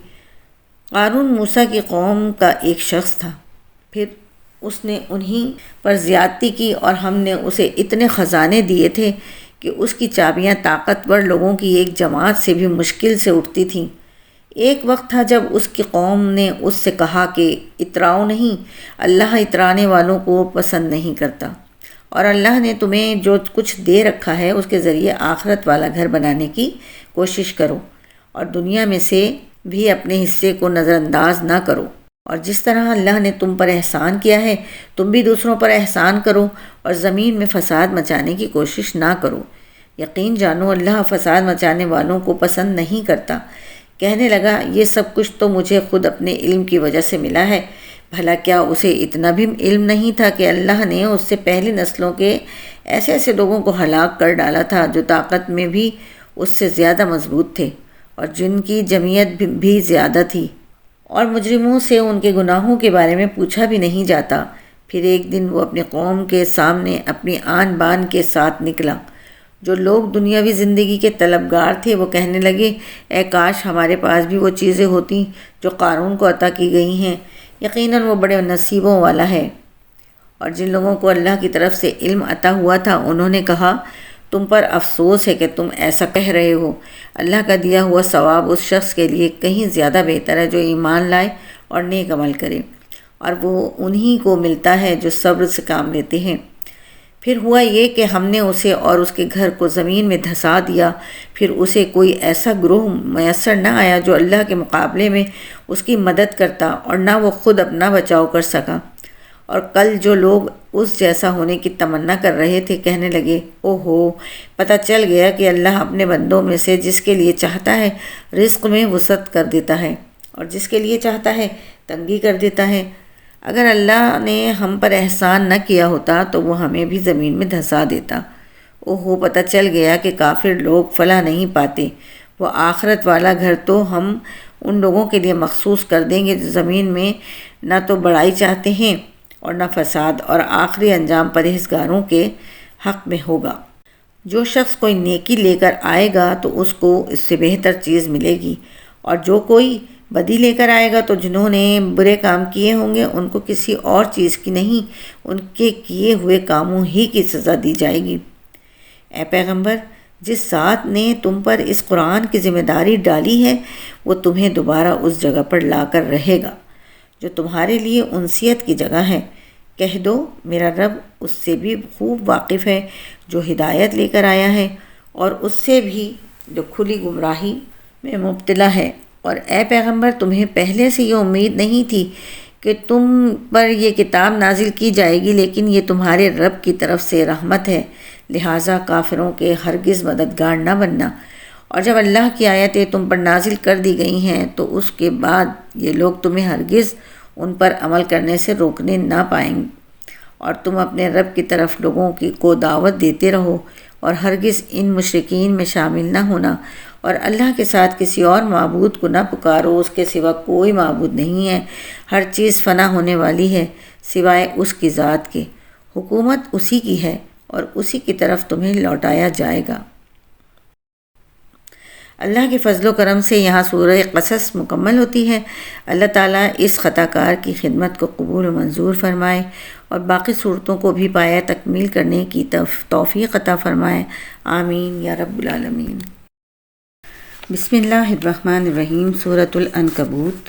قارون موسیٰ کی قوم کا ایک شخص تھا، پھر اس نے انہی پر زیادتی کی اور ہم نے اسے اتنے خزانے دیے تھے کہ اس کی چابیاں طاقتور لوگوں کی ایک جماعت سے بھی مشکل سے اٹھتی تھیں۔ ایک وقت تھا جب اس کی قوم نے اس سے کہا کہ اتراؤ نہیں، اللہ اترانے والوں کو پسند نہیں کرتا۔ اور اللہ نے تمہیں جو کچھ دے رکھا ہے اس کے ذریعے آخرت والا گھر بنانے کی کوشش کرو، اور دنیا میں سے بھی اپنے حصے کو نظر انداز نہ کرو، اور جس طرح اللہ نے تم پر احسان کیا ہے تم بھی دوسروں پر احسان کرو، اور زمین میں فساد مچانے کی کوشش نہ کرو۔ یقین جانو اللہ فساد مچانے والوں کو پسند نہیں کرتا۔ کہنے لگا یہ سب کچھ تو مجھے خود اپنے علم کی وجہ سے ملا ہے، بھلا کیا اسے اتنا بھی علم نہیں تھا کہ اللہ نے اس سے پہلی نسلوں کے ایسے ایسے لوگوں کو ہلاک کر ڈالا تھا جو طاقت میں بھی اس سے زیادہ مضبوط تھے اور جن کی جمعیت بھی زیادہ تھی، اور مجرموں سے ان کے گناہوں کے بارے میں پوچھا بھی نہیں جاتا۔ پھر ایک دن وہ اپنی قوم کے سامنے اپنی آن بان کے ساتھ نکلا۔ جو لوگ دنیاوی زندگی کے طلبگار تھے وہ کہنے لگے اے کاش ہمارے پاس بھی وہ چیزیں ہوتی جو قارون کو عطا کی گئی ہیں، یقیناً وہ بڑے نصیبوں والا ہے۔ اور جن لوگوں کو اللہ کی طرف سے علم عطا ہوا تھا انہوں نے کہا تم پر افسوس ہے کہ تم ایسا کہہ رہے ہو، اللہ کا دیا ہوا ثواب اس شخص کے لیے کہیں زیادہ بہتر ہے جو ایمان لائے اور نیک عمل کرے، اور وہ انہی کو ملتا ہے جو صبر سے کام لیتے ہیں۔ پھر ہوا یہ کہ ہم نے اسے اور اس کے گھر کو زمین میں دھسا دیا، پھر اسے کوئی ایسا گروہ میسر نہ آیا جو اللہ کے مقابلے میں اس کی مدد کرتا، اور نہ وہ خود اپنا بچاؤ کر سکا۔ اور کل جو لوگ اس جیسا ہونے کی تمنا کر رہے تھے کہنے لگے اوہو، پتہ چل گیا کہ اللہ اپنے بندوں میں سے جس کے لیے چاہتا ہے رزق میں وسعت کر دیتا ہے اور جس کے لیے چاہتا ہے تنگی کر دیتا ہے۔ اگر اللہ نے ہم پر احسان نہ کیا ہوتا تو وہ ہمیں بھی زمین میں دھسا دیتا۔ اوہو، پتہ چل گیا کہ کافر لوگ فلاح نہیں پاتے۔ وہ آخرت والا گھر تو ہم ان لوگوں کے لیے مخصوص کر دیں گے جو زمین میں نہ تو بڑائی چاہتے ہیں اور نہ فساد، اور آخری انجام پرہیزگاروں کے حق میں ہوگا۔ جو شخص کوئی نیکی لے کر آئے گا تو اس کو اس سے بہتر چیز ملے گی، اور جو کوئی بدی لے کر آئے گا تو جنہوں نے برے کام کیے ہوں گے ان کو کسی اور چیز کی نہیں، ان کے کیے ہوئے کاموں ہی کی سزا دی جائے گی۔ اے پیغمبر، جس ذات نے تم پر اس قرآن کی ذمہ داری ڈالی ہے وہ تمہیں دوبارہ اس جگہ پر لا کر رہے گا جو تمہارے لیے انسیت کی جگہ ہے۔ کہہ دو میرا رب اس سے بھی خوب واقف ہے جو ہدایت لے کر آیا ہے اور اس سے بھی جو کھلی گمراہی میں مبتلا ہے۔ اور اے پیغمبر، تمہیں پہلے سے یہ امید نہیں تھی کہ تم پر یہ کتاب نازل کی جائے گی، لیکن یہ تمہارے رب کی طرف سے رحمت ہے، لہٰذا کافروں کے ہرگز مددگار نہ بننا۔ اور جب اللہ کی آیتیں تم پر نازل کر دی گئی ہیں تو اس کے بعد یہ لوگ تمہیں ہرگز ان پر عمل کرنے سے روکنے نہ پائیں، اور تم اپنے رب کی طرف لوگوں کو دعوت دیتے رہو اور ہرگز ان مشرکین میں شامل نہ ہونا، اور اللہ کے ساتھ کسی اور معبود کو نہ پکارو، اس کے سوا کوئی معبود نہیں ہے، ہر چیز فنا ہونے والی ہے سوائے اس کی ذات کے، حکومت اسی کی ہے اور اسی کی طرف تمہیں لوٹایا جائے گا۔ اللہ کے فضل و کرم سے یہاں سورہ قصص مکمل ہوتی ہے۔ اللہ تعالیٰ اس خطا کار کی خدمت کو قبول و منظور فرمائے اور باقی صورتوں کو بھی پایہ تکمیل کرنے کی توفیق عطا فرمائے، آمین یا رب العالمین۔ بسم اللہ الرحمن الرحیم۔ سورۃ العنکبوت۔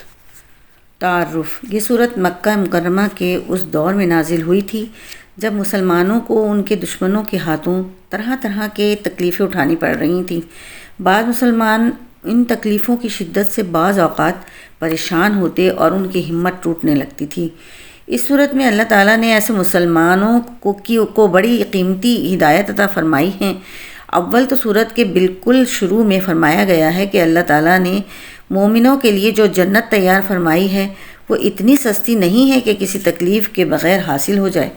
تعارف۔ یہ سورت مکہ مکرمہ کے اس دور میں نازل ہوئی تھی جب مسلمانوں کو ان کے دشمنوں کے ہاتھوں طرح طرح کے تکلیفیں اٹھانی پڑ رہی تھیں۔ بعض مسلمان ان تکلیفوں کی شدت سے بعض اوقات پریشان ہوتے اور ان کی ہمت ٹوٹنے لگتی تھی۔ اس صورت میں اللہ تعالیٰ نے ایسے مسلمانوں کو بڑی قیمتی ہدایت عطا فرمائی ہیں۔ اول تو صورت کے بالکل شروع میں فرمایا گیا ہے کہ اللہ تعالیٰ نے مومنوں کے لیے جو جنت تیار فرمائی ہے وہ اتنی سستی نہیں ہے کہ کسی تکلیف کے بغیر حاصل ہو جائے۔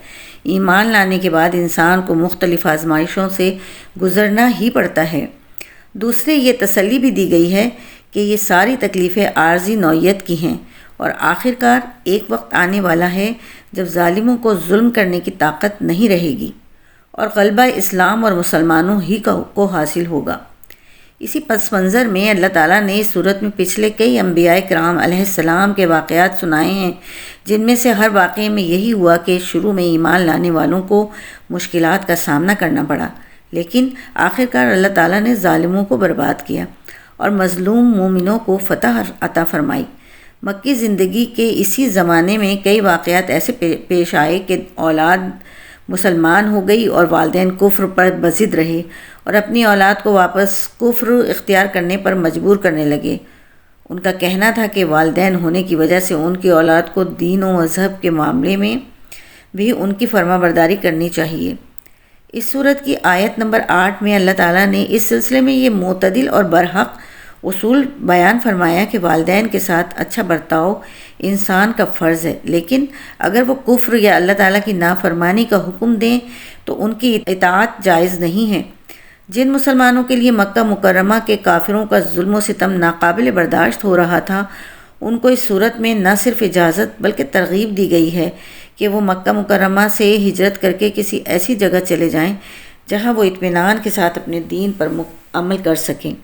ایمان لانے کے بعد انسان کو مختلف آزمائشوں سے گزرنا ہی پڑتا ہے۔ دوسرے یہ تسلی بھی دی گئی ہے کہ یہ ساری تکلیفیں عارضی نوعیت کی ہیں اور آخرکار ایک وقت آنے والا ہے جب ظالموں کو ظلم کرنے کی طاقت نہیں رہے گی اور غلبہ اسلام اور مسلمانوں ہی کو حاصل ہوگا۔ اسی پس منظر میں اللہ تعالیٰ نے اس صورت میں پچھلے کئی انبیاء کرام علیہ السلام کے واقعات سنائے ہیں، جن میں سے ہر واقعے میں یہی ہوا کہ شروع میں ایمان لانے والوں کو مشکلات کا سامنا کرنا پڑا، لیکن آخرکار اللہ تعالیٰ نے ظالموں کو برباد کیا اور مظلوم مومنوں کو فتح عطا فرمائی۔ مکی زندگی کے اسی زمانے میں کئی واقعات ایسے پیش آئے کہ اولاد مسلمان ہو گئی اور والدین کفر پر بضد رہے اور اپنی اولاد کو واپس کفر اختیار کرنے پر مجبور کرنے لگے۔ ان کا کہنا تھا کہ والدین ہونے کی وجہ سے ان کی اولاد کو دین و مذہب کے معاملے میں بھی ان کی فرما برداری کرنی چاہیے۔ اس صورت کی آیت نمبر 8 میں اللہ تعالیٰ نے اس سلسلے میں یہ معتدل اور برحق اصول بیان فرمایا کہ والدین کے ساتھ اچھا برتاؤ انسان کا فرض ہے، لیکن اگر وہ کفر یا اللہ تعالیٰ کی نافرمانی کا حکم دیں تو ان کی اطاعت جائز نہیں ہے۔ جن مسلمانوں کے لیے مکہ مکرمہ کے کافروں کا ظلم و ستم ناقابل برداشت ہو رہا تھا، ان کو اس صورت میں نہ صرف اجازت بلکہ ترغیب دی گئی ہے کہ وہ مکہ مکرمہ سے ہجرت کر کے کسی ایسی جگہ چلے جائیں جہاں وہ اطمینان کے ساتھ اپنے دین پر عمل کر سکیں۔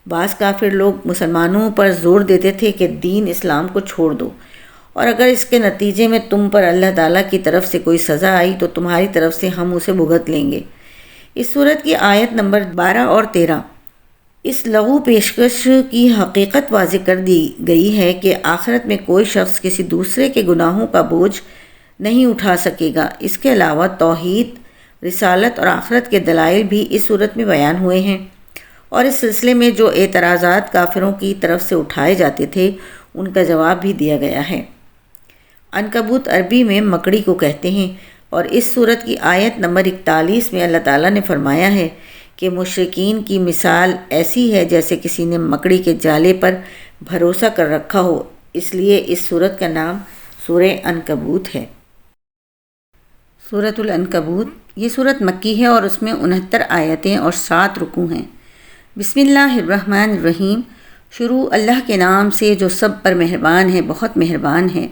بعض کافر لوگ مسلمانوں پر زور دیتے تھے کہ دین اسلام کو چھوڑ دو، اور اگر اس کے نتیجے میں تم پر اللہ تعالیٰ کی طرف سے کوئی سزا آئی تو تمہاری طرف سے ہم اسے بھگت لیں گے۔ اس صورت کی آیت نمبر 12 اور 13 اس لغو پیشکش کی حقیقت واضح کر دی گئی ہے کہ آخرت میں کوئی شخص کسی دوسرے کے گناہوں کا بوجھ نہیں اٹھا سکے گا۔ اس کے علاوہ توحید، رسالت اور آخرت کے دلائل بھی اس صورت میں بیان ہوئے ہیں، اور اس سلسلے میں جو اعتراضات کافروں کی طرف سے اٹھائے جاتے تھے ان کا جواب بھی دیا گیا ہے۔ عنکبوت عربی میں مکڑی کو کہتے ہیں، اور اس صورت کی آیت نمبر 41 میں اللہ تعالیٰ نے فرمایا ہے کہ مشرکین کی مثال ایسی ہے جیسے کسی نے مکڑی کے جالے پر بھروسہ کر رکھا ہو، اس لیے اس صورت کا نام سورہ عنکبوت ہے۔ سورۃ العنکبوت یہ صورت مکی ہے اور اس میں 69 آیتیں اور 7 رکوع ہیں۔ بسم اللہ الرحمن الرحیم۔ شروع اللہ کے نام سے جو سب پر مہربان ہے، بہت مہربان ہے۔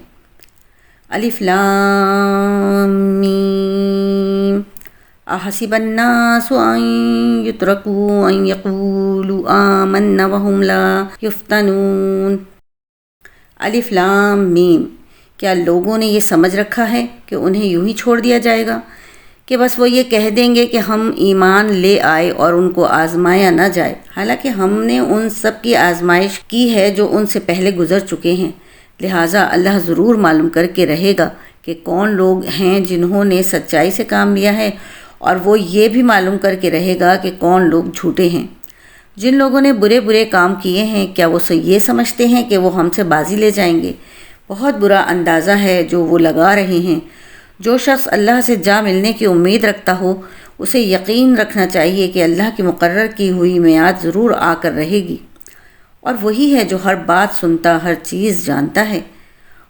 الف لام میم۔ احسب الناس ان یترکوا ان یقولوا آمنا وهم لا یفتنون۔ الف لام میم۔ کیا لوگوں نے یہ سمجھ رکھا ہے کہ انہیں یوں ہی چھوڑ دیا جائے گا کہ بس وہ یہ کہہ دیں گے کہ ہم ایمان لے آئے اور ان کو آزمایا نہ جائے، حالانکہ ہم نے ان سب کی آزمائش کی ہے جو ان سے پہلے گزر چکے ہیں۔ لہٰذا اللہ ضرور معلوم کر کے رہے گا کہ کون لوگ ہیں جنہوں نے سچائی سے کام لیا ہے، اور وہ یہ بھی معلوم کر کے رہے گا کہ کون لوگ جھوٹے ہیں۔ جن لوگوں نے برے برے کام کیے ہیں، کیا وہ یہ سمجھتے ہیں کہ وہ ہم سے بازی لے جائیں گے؟ بہت برا اندازہ ہے جو وہ لگا رہے ہیں۔ جو شخص اللہ سے جا ملنے کی امید رکھتا ہو، اسے یقین رکھنا چاہیے کہ اللہ کی مقرر کی ہوئی میعاد ضرور آ کر رہے گی، اور وہی ہے جو ہر بات سنتا، ہر چیز جانتا ہے۔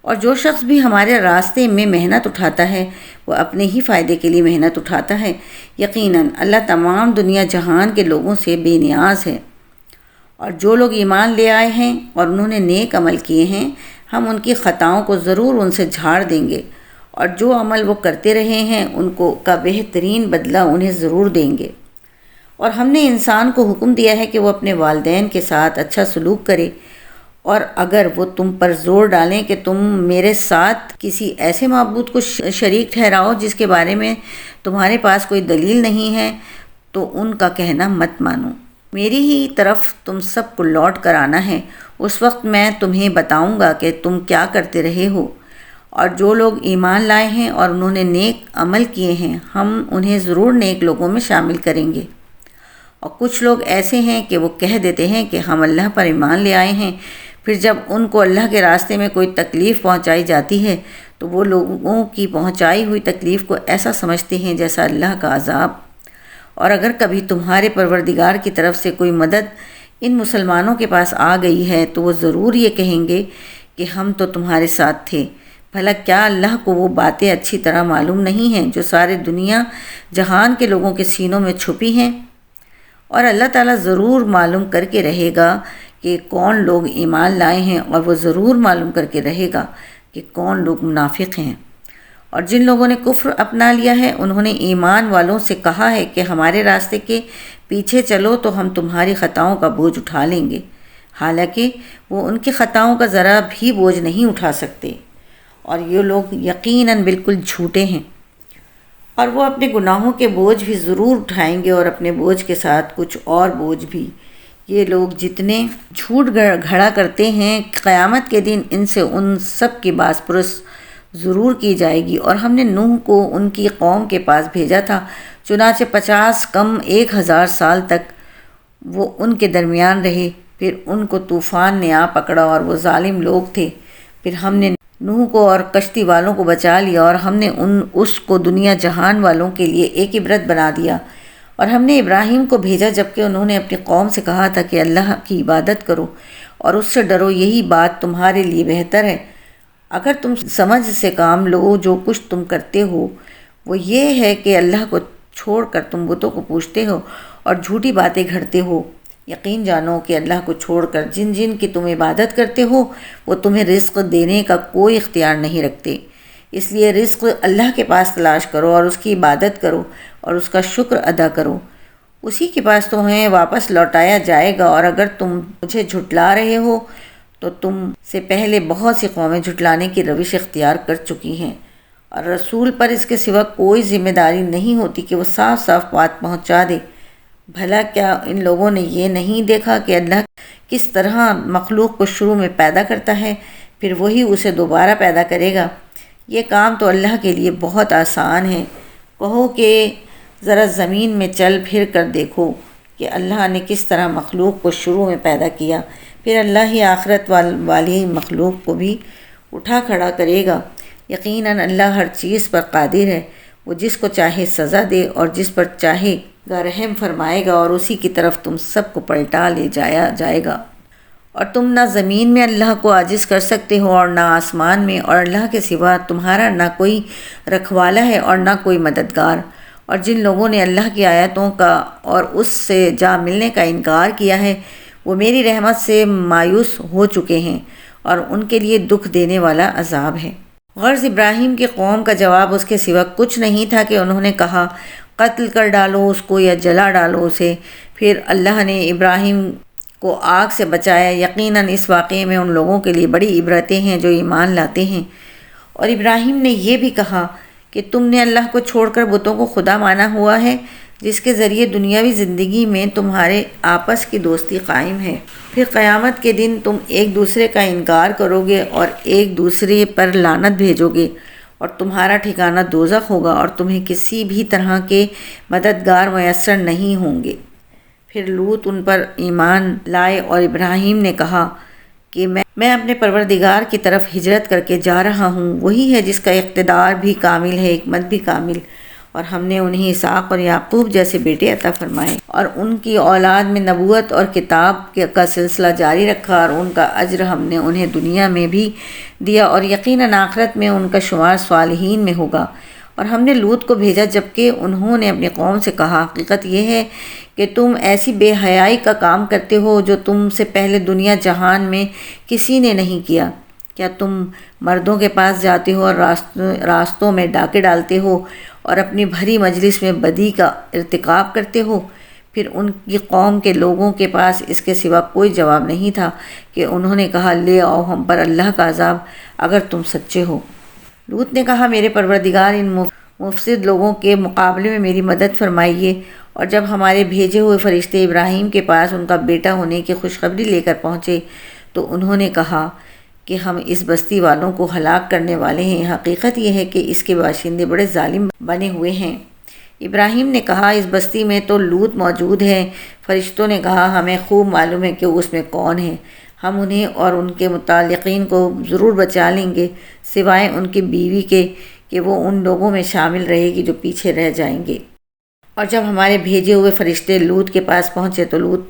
اور جو شخص بھی ہمارے راستے میں محنت اٹھاتا ہے وہ اپنے ہی فائدے کے لیے محنت اٹھاتا ہے۔ یقیناً اللہ تمام دنیا جہان کے لوگوں سے بے نیاز ہے۔ اور جو لوگ ایمان لے آئے ہیں اور انہوں نے نیک عمل کیے ہیں، ہم ان کی خطاؤں کو ضرور ان سے جھاڑ دیں گے، اور جو عمل وہ کرتے رہے ہیں ان کا بہترین بدلہ انہیں ضرور دیں گے۔ اور ہم نے انسان کو حکم دیا ہے کہ وہ اپنے والدین کے ساتھ اچھا سلوک کرے، اور اگر وہ تم پر زور ڈالیں کہ تم میرے ساتھ کسی ایسے معبود کو شریک ٹھہراؤ جس کے بارے میں تمہارے پاس کوئی دلیل نہیں ہے، تو ان کا کہنا مت مانو۔ میری ہی طرف تم سب کو لوٹ کر آنا ہے، اس وقت میں تمہیں بتاؤں گا کہ تم کیا کرتے رہے ہو۔ اور جو لوگ ایمان لائے ہیں اور انہوں نے نیک عمل کیے ہیں، ہم انہیں ضرور نیک لوگوں میں شامل کریں گے۔ اور کچھ لوگ ایسے ہیں کہ وہ کہہ دیتے ہیں کہ ہم اللہ پر ایمان لے آئے ہیں، پھر جب ان کو اللہ کے راستے میں کوئی تکلیف پہنچائی جاتی ہے تو وہ لوگوں کی پہنچائی ہوئی تکلیف کو ایسا سمجھتے ہیں جیسا اللہ کا عذاب۔ اور اگر کبھی تمہارے پروردگار کی طرف سے کوئی مدد ان مسلمانوں کے پاس آ گئی ہے تو وہ ضرور یہ کہیں گے کہ ہم تو تمہارے ساتھ تھے۔ بھلا کیا اللہ کو وہ باتیں اچھی طرح معلوم نہیں ہیں جو سارے دنیا جہان کے لوگوں کے سینوں میں چھپی ہیں؟ اور اللہ تعالیٰ ضرور معلوم کر کے رہے گا کہ کون لوگ ایمان لائے ہیں، اور وہ ضرور معلوم کر کے رہے گا کہ کون لوگ منافق ہیں۔ اور جن لوگوں نے کفر اپنا لیا ہے انہوں نے ایمان والوں سے کہا ہے کہ ہمارے راستے کے پیچھے چلو تو ہم تمہاری خطاؤں کا بوجھ اٹھا لیں گے، حالانکہ وہ ان کی خطاؤں کا ذرا بھی بوجھ نہیں اٹھا سکتے، اور یہ لوگ یقیناً بالکل جھوٹے ہیں۔ اور وہ اپنے گناہوں کے بوجھ بھی ضرور اٹھائیں گے، اور اپنے بوجھ کے ساتھ کچھ اور بوجھ بھی۔ یہ لوگ جتنے جھوٹ گھڑا کرتے ہیں، قیامت کے دن ان سے ان سب کی باس پرس ضرور کی جائے گی۔ اور ہم نے نوح کو ان کی قوم کے پاس بھیجا تھا، چنانچہ 50 کم 1000 سال تک وہ ان کے درمیان رہے، پھر ان کو طوفان نے آ پکڑا اور وہ ظالم لوگ تھے۔ پھر ہم نے نوح کو اور کشتی والوں کو بچا لیا، اور ہم نے اس کو دنیا جہان والوں کے لیے ایک عبرت بنا دیا۔ اور ہم نے ابراہیم کو بھیجا جبکہ انہوں نے اپنی قوم سے کہا تھا کہ اللہ کی عبادت کرو اور اس سے ڈرو، یہی بات تمہارے لیے بہتر ہے۔ اگر تم سمجھ سے کام لو، جو کچھ تم کرتے ہو وہ یہ ہے کہ اللہ کو چھوڑ کر تم بتوں کو پوجتے ہو اور جھوٹی باتیں گھڑتے ہو۔ یقین جانو کہ اللہ کو چھوڑ کر جن کی تم عبادت کرتے ہو وہ تمہیں رزق دینے کا کوئی اختیار نہیں رکھتے، اس لیے رزق اللہ کے پاس تلاش کرو اور اس کی عبادت کرو اور اس کا شکر ادا کرو، اسی کے پاس تمہیں واپس لوٹایا جائے گا۔ اور اگر تم مجھے جھٹلا رہے ہو تو تم سے پہلے بہت سی قومیں جھٹلانے کی روش اختیار کر چکی ہیں، اور رسول پر اس کے سوا کوئی ذمہ داری نہیں ہوتی کہ وہ صاف صاف بات پہنچا دے۔ بھلا کیا ان لوگوں نے یہ نہیں دیکھا کہ اللہ کس طرح مخلوق کو شروع میں پیدا کرتا ہے، پھر وہی اسے دوبارہ پیدا کرے گا؟ یہ کام تو اللہ کے لیے بہت آسان ہے۔ کہو کہ ذرا زمین میں چل پھر کر دیکھو کہ اللہ نے کس طرح مخلوق کو شروع میں پیدا کیا، پھر اللہ ہی آخرت والی مخلوق کو بھی اٹھا کھڑا کرے گا۔ یقیناً اللہ ہر چیز پر قادر ہے، وہ جس کو چاہے سزا دے اور جس پر چاہے گا رحم فرمائے گا، اور اسی کی طرف تم سب کو پلٹا لے جایا جائے گا۔ اور تم نہ زمین میں اللہ کو عاجز کر سکتے ہو اور نہ آسمان میں، اور اللہ کے سوا تمہارا نہ کوئی رکھوالا ہے اور نہ کوئی مددگار۔ اور جن لوگوں نے اللہ کی آیتوں کا اور اس سے جا ملنے کا انکار کیا ہے وہ میری رحمت سے مایوس ہو چکے ہیں، اور ان کے لیے دکھ دینے والا عذاب ہے۔ غرض ابراہیم کی قوم کا جواب اس کے سوا کچھ نہیں تھا کہ انہوں نے کہا قتل کر ڈالو اس کو یا جلا ڈالو اسے۔ پھر اللہ نے ابراہیم کو آگ سے بچایا۔ یقیناً اس واقعے میں ان لوگوں کے لیے بڑی عبرتیں ہیں جو ایمان لاتے ہیں۔ اور ابراہیم نے یہ بھی کہا کہ تم نے اللہ کو چھوڑ کر بتوں کو خدا مانا ہوا ہے، جس کے ذریعے دنیاوی زندگی میں تمہارے آپس کی دوستی قائم ہے، پھر قیامت کے دن تم ایک دوسرے کا انکار کرو گے اور ایک دوسرے پر لعنت بھیجو گے، اور تمہارا ٹھکانہ دوزخ ہوگا، اور تمہیں کسی بھی طرح کے مددگار میسر نہیں ہوں گے۔ پھر لوط ان پر ایمان لائے، اور ابراہیم نے کہا کہ میں اپنے پروردگار کی طرف ہجرت کر کے جا رہا ہوں، وہی ہے جس کا اقتدار بھی کامل ہے، حکمت بھی کامل، اور ہم نے انہیں اسحاق اور یعقوب جیسے بیٹے عطا فرمائے، اور ان کی اولاد میں نبوت اور کتاب کا سلسلہ جاری رکھا، اور ان کا اجر ہم نے انہیں دنیا میں بھی دیا، اور یقیناً آخرت میں ان کا شمار صالحین میں ہوگا۔ اور ہم نے لوط کو بھیجا جبکہ انہوں نے اپنی قوم سے کہا حقیقت یہ ہے کہ تم ایسی بے حیائی کا کام کرتے ہو جو تم سے پہلے دنیا جہان میں کسی نے نہیں کیا۔ کیا تم مردوں کے پاس جاتے ہو اور راستوں میں ڈاکے ڈالتے ہو اور اپنی بھری مجلس میں بدی کا ارتکاب کرتے ہو؟ پھر ان کی قوم کے لوگوں کے پاس اس کے سوا کوئی جواب نہیں تھا کہ انہوں نے کہا لے آؤ ہم پر اللہ کا عذاب اگر تم سچے ہو۔ لوط نے کہا میرے پروردگار ان مفسد لوگوں کے مقابلے میں میری مدد فرمائیے۔ اور جب ہمارے بھیجے ہوئے فرشتے ابراہیم کے پاس ان کا بیٹا ہونے کی خوشخبری لے کر پہنچے تو انہوں نے کہا کہ ہم اس بستی والوں کو ہلاک کرنے والے ہیں، حقیقت یہ ہے کہ اس کے باشندے بڑے ظالم بنے ہوئے ہیں۔ ابراہیم نے کہا اس بستی میں تو لوط موجود ہے۔ فرشتوں نے کہا ہمیں خوب معلوم ہے کہ اس میں کون ہے، ہم انہیں اور ان کے متعلقین کو ضرور بچا لیں گے، سوائے ان کی بیوی کے کہ وہ ان لوگوں میں شامل رہے گی جو پیچھے رہ جائیں گے۔ اور جب ہمارے بھیجے ہوئے فرشتے لوط کے پاس پہنچے تو لوط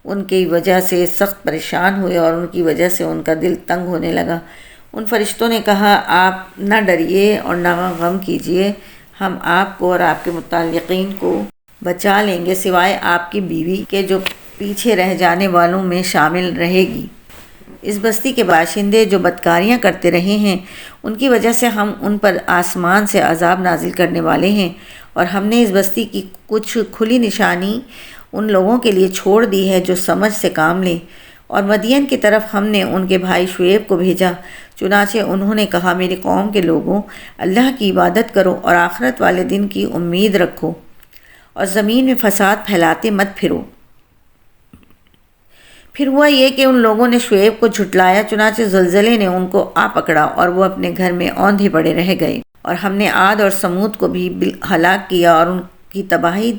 ان کی وجہ سے سخت پریشان ہوئے اور ان کی وجہ سے ان کا دل تنگ ہونے لگا۔ ان فرشتوں نے کہا آپ نہ ڈریے اور نہ غم کیجیے، ہم آپ کو اور آپ کے متعلقین کو بچا لیں گے، سوائے آپ کی بیوی کے جو پیچھے رہ جانے والوں میں شامل رہے گی۔ اس بستی کے باشندے جو بدکاریاں کرتے رہے ہیں ان کی وجہ سے ہم ان پر آسمان سے عذاب نازل کرنے والے ہیں، اور ہم نے اس بستی کی کچھ کھلی نشانی ان لوگوں کے لیے چھوڑ دی ہے جو سمجھ سے کام لیں۔ اور مدین کی طرف ہم نے ان کے بھائی شعیب کو بھیجا، چنانچہ انہوں نے کہا میری قوم کے لوگوں اللہ کی عبادت کرو اور آخرت والے دن کی امید رکھو، اور زمین میں فساد پھیلاتے مت پھرو۔ پھر ہوا یہ کہ ان لوگوں نے شعیب کو جھٹلایا، چنانچہ زلزلے نے ان کو آ پکڑا اور وہ اپنے گھر میں اوندھے پڑے رہ گئے۔ اور ہم نے عاد اور سمود کو بھی ہلاک کیا، اور ان کی تباہی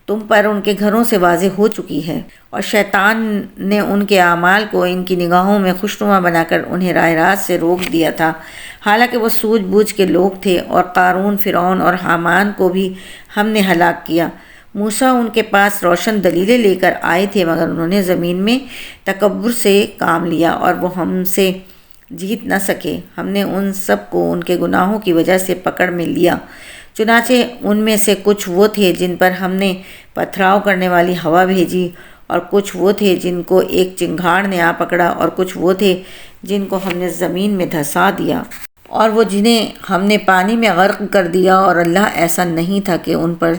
تم پر ان کے گھروں سے واضح ہو چکی ہے۔ اور شیطان نے ان کے اعمال کو ان کی نگاہوں میں خوشنما بنا کر انہیں راہ راست سے روک دیا تھا، حالانکہ وہ سوجھ بوجھ کے لوگ تھے۔ اور قارون، فرعون اور حامان کو بھی ہم نے ہلاک کیا۔ موسیٰ ان کے پاس روشن دلیلیں لے کر آئے تھے، مگر انہوں نے زمین میں تکبر سے کام لیا اور وہ ہم سے جیت نہ سکے۔ ہم نے ان سب کو ان کے گناہوں کی وجہ سے پکڑ میں لیا، چنانچہ ان میں سے کچھ وہ تھے جن پر ہم نے پتھراؤ کرنے والی ہوا بھیجی، اور کچھ وہ تھے جن کو ایک چنگھاڑ نے آ پکڑا، اور کچھ وہ تھے جن کو ہم نے زمین میں دھسا دیا، اور وہ جنہیں ہم نے پانی میں غرق کر دیا۔ اور اللہ ایسا نہیں تھا کہ ان پر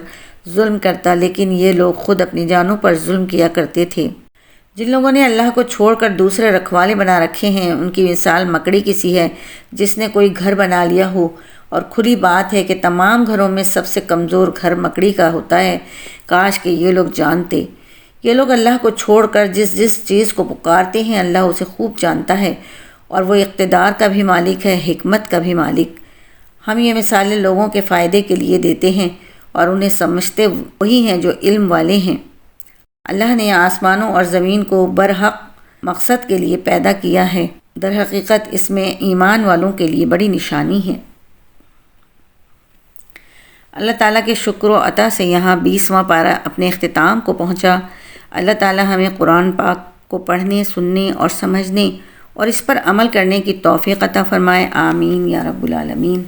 ظلم کرتا، لیکن یہ لوگ خود اپنی جانوں پر ظلم کیا کرتے تھے۔ جن لوگوں نے اللہ کو چھوڑ کر دوسرے رکھوالے بنا رکھے ہیں، ان کی مثال مکڑی کی سی ہے جس نے کوئی گھر بنا لیا ہو، اور کھلی بات ہے کہ تمام گھروں میں سب سے کمزور گھر مکڑی کا ہوتا ہے۔ کاش کہ یہ لوگ جانتے۔ یہ لوگ اللہ کو چھوڑ کر جس چیز کو پکارتے ہیں، اللہ اسے خوب جانتا ہے، اور وہ اقتدار کا بھی مالک ہے، حکمت کا بھی مالک۔ ہم یہ مثالیں لوگوں کے فائدے کے لیے دیتے ہیں، اور انہیں سمجھتے وہی ہیں جو علم والے ہیں۔ اللہ نے آسمانوں اور زمین کو برحق مقصد کے لیے پیدا کیا ہے، در حقیقت اس میں ایمان والوں کے لیے بڑی نشانی ہے۔ اللہ تعالیٰ کے شکر و عطا سے یہاں 20واں پارہ اپنے اختتام کو پہنچا۔ اللہ تعالیٰ ہمیں قرآن پاک کو پڑھنے، سننے اور سمجھنے اور اس پر عمل کرنے کی توفیق عطا فرمائے۔ آمین یا رب العالمین۔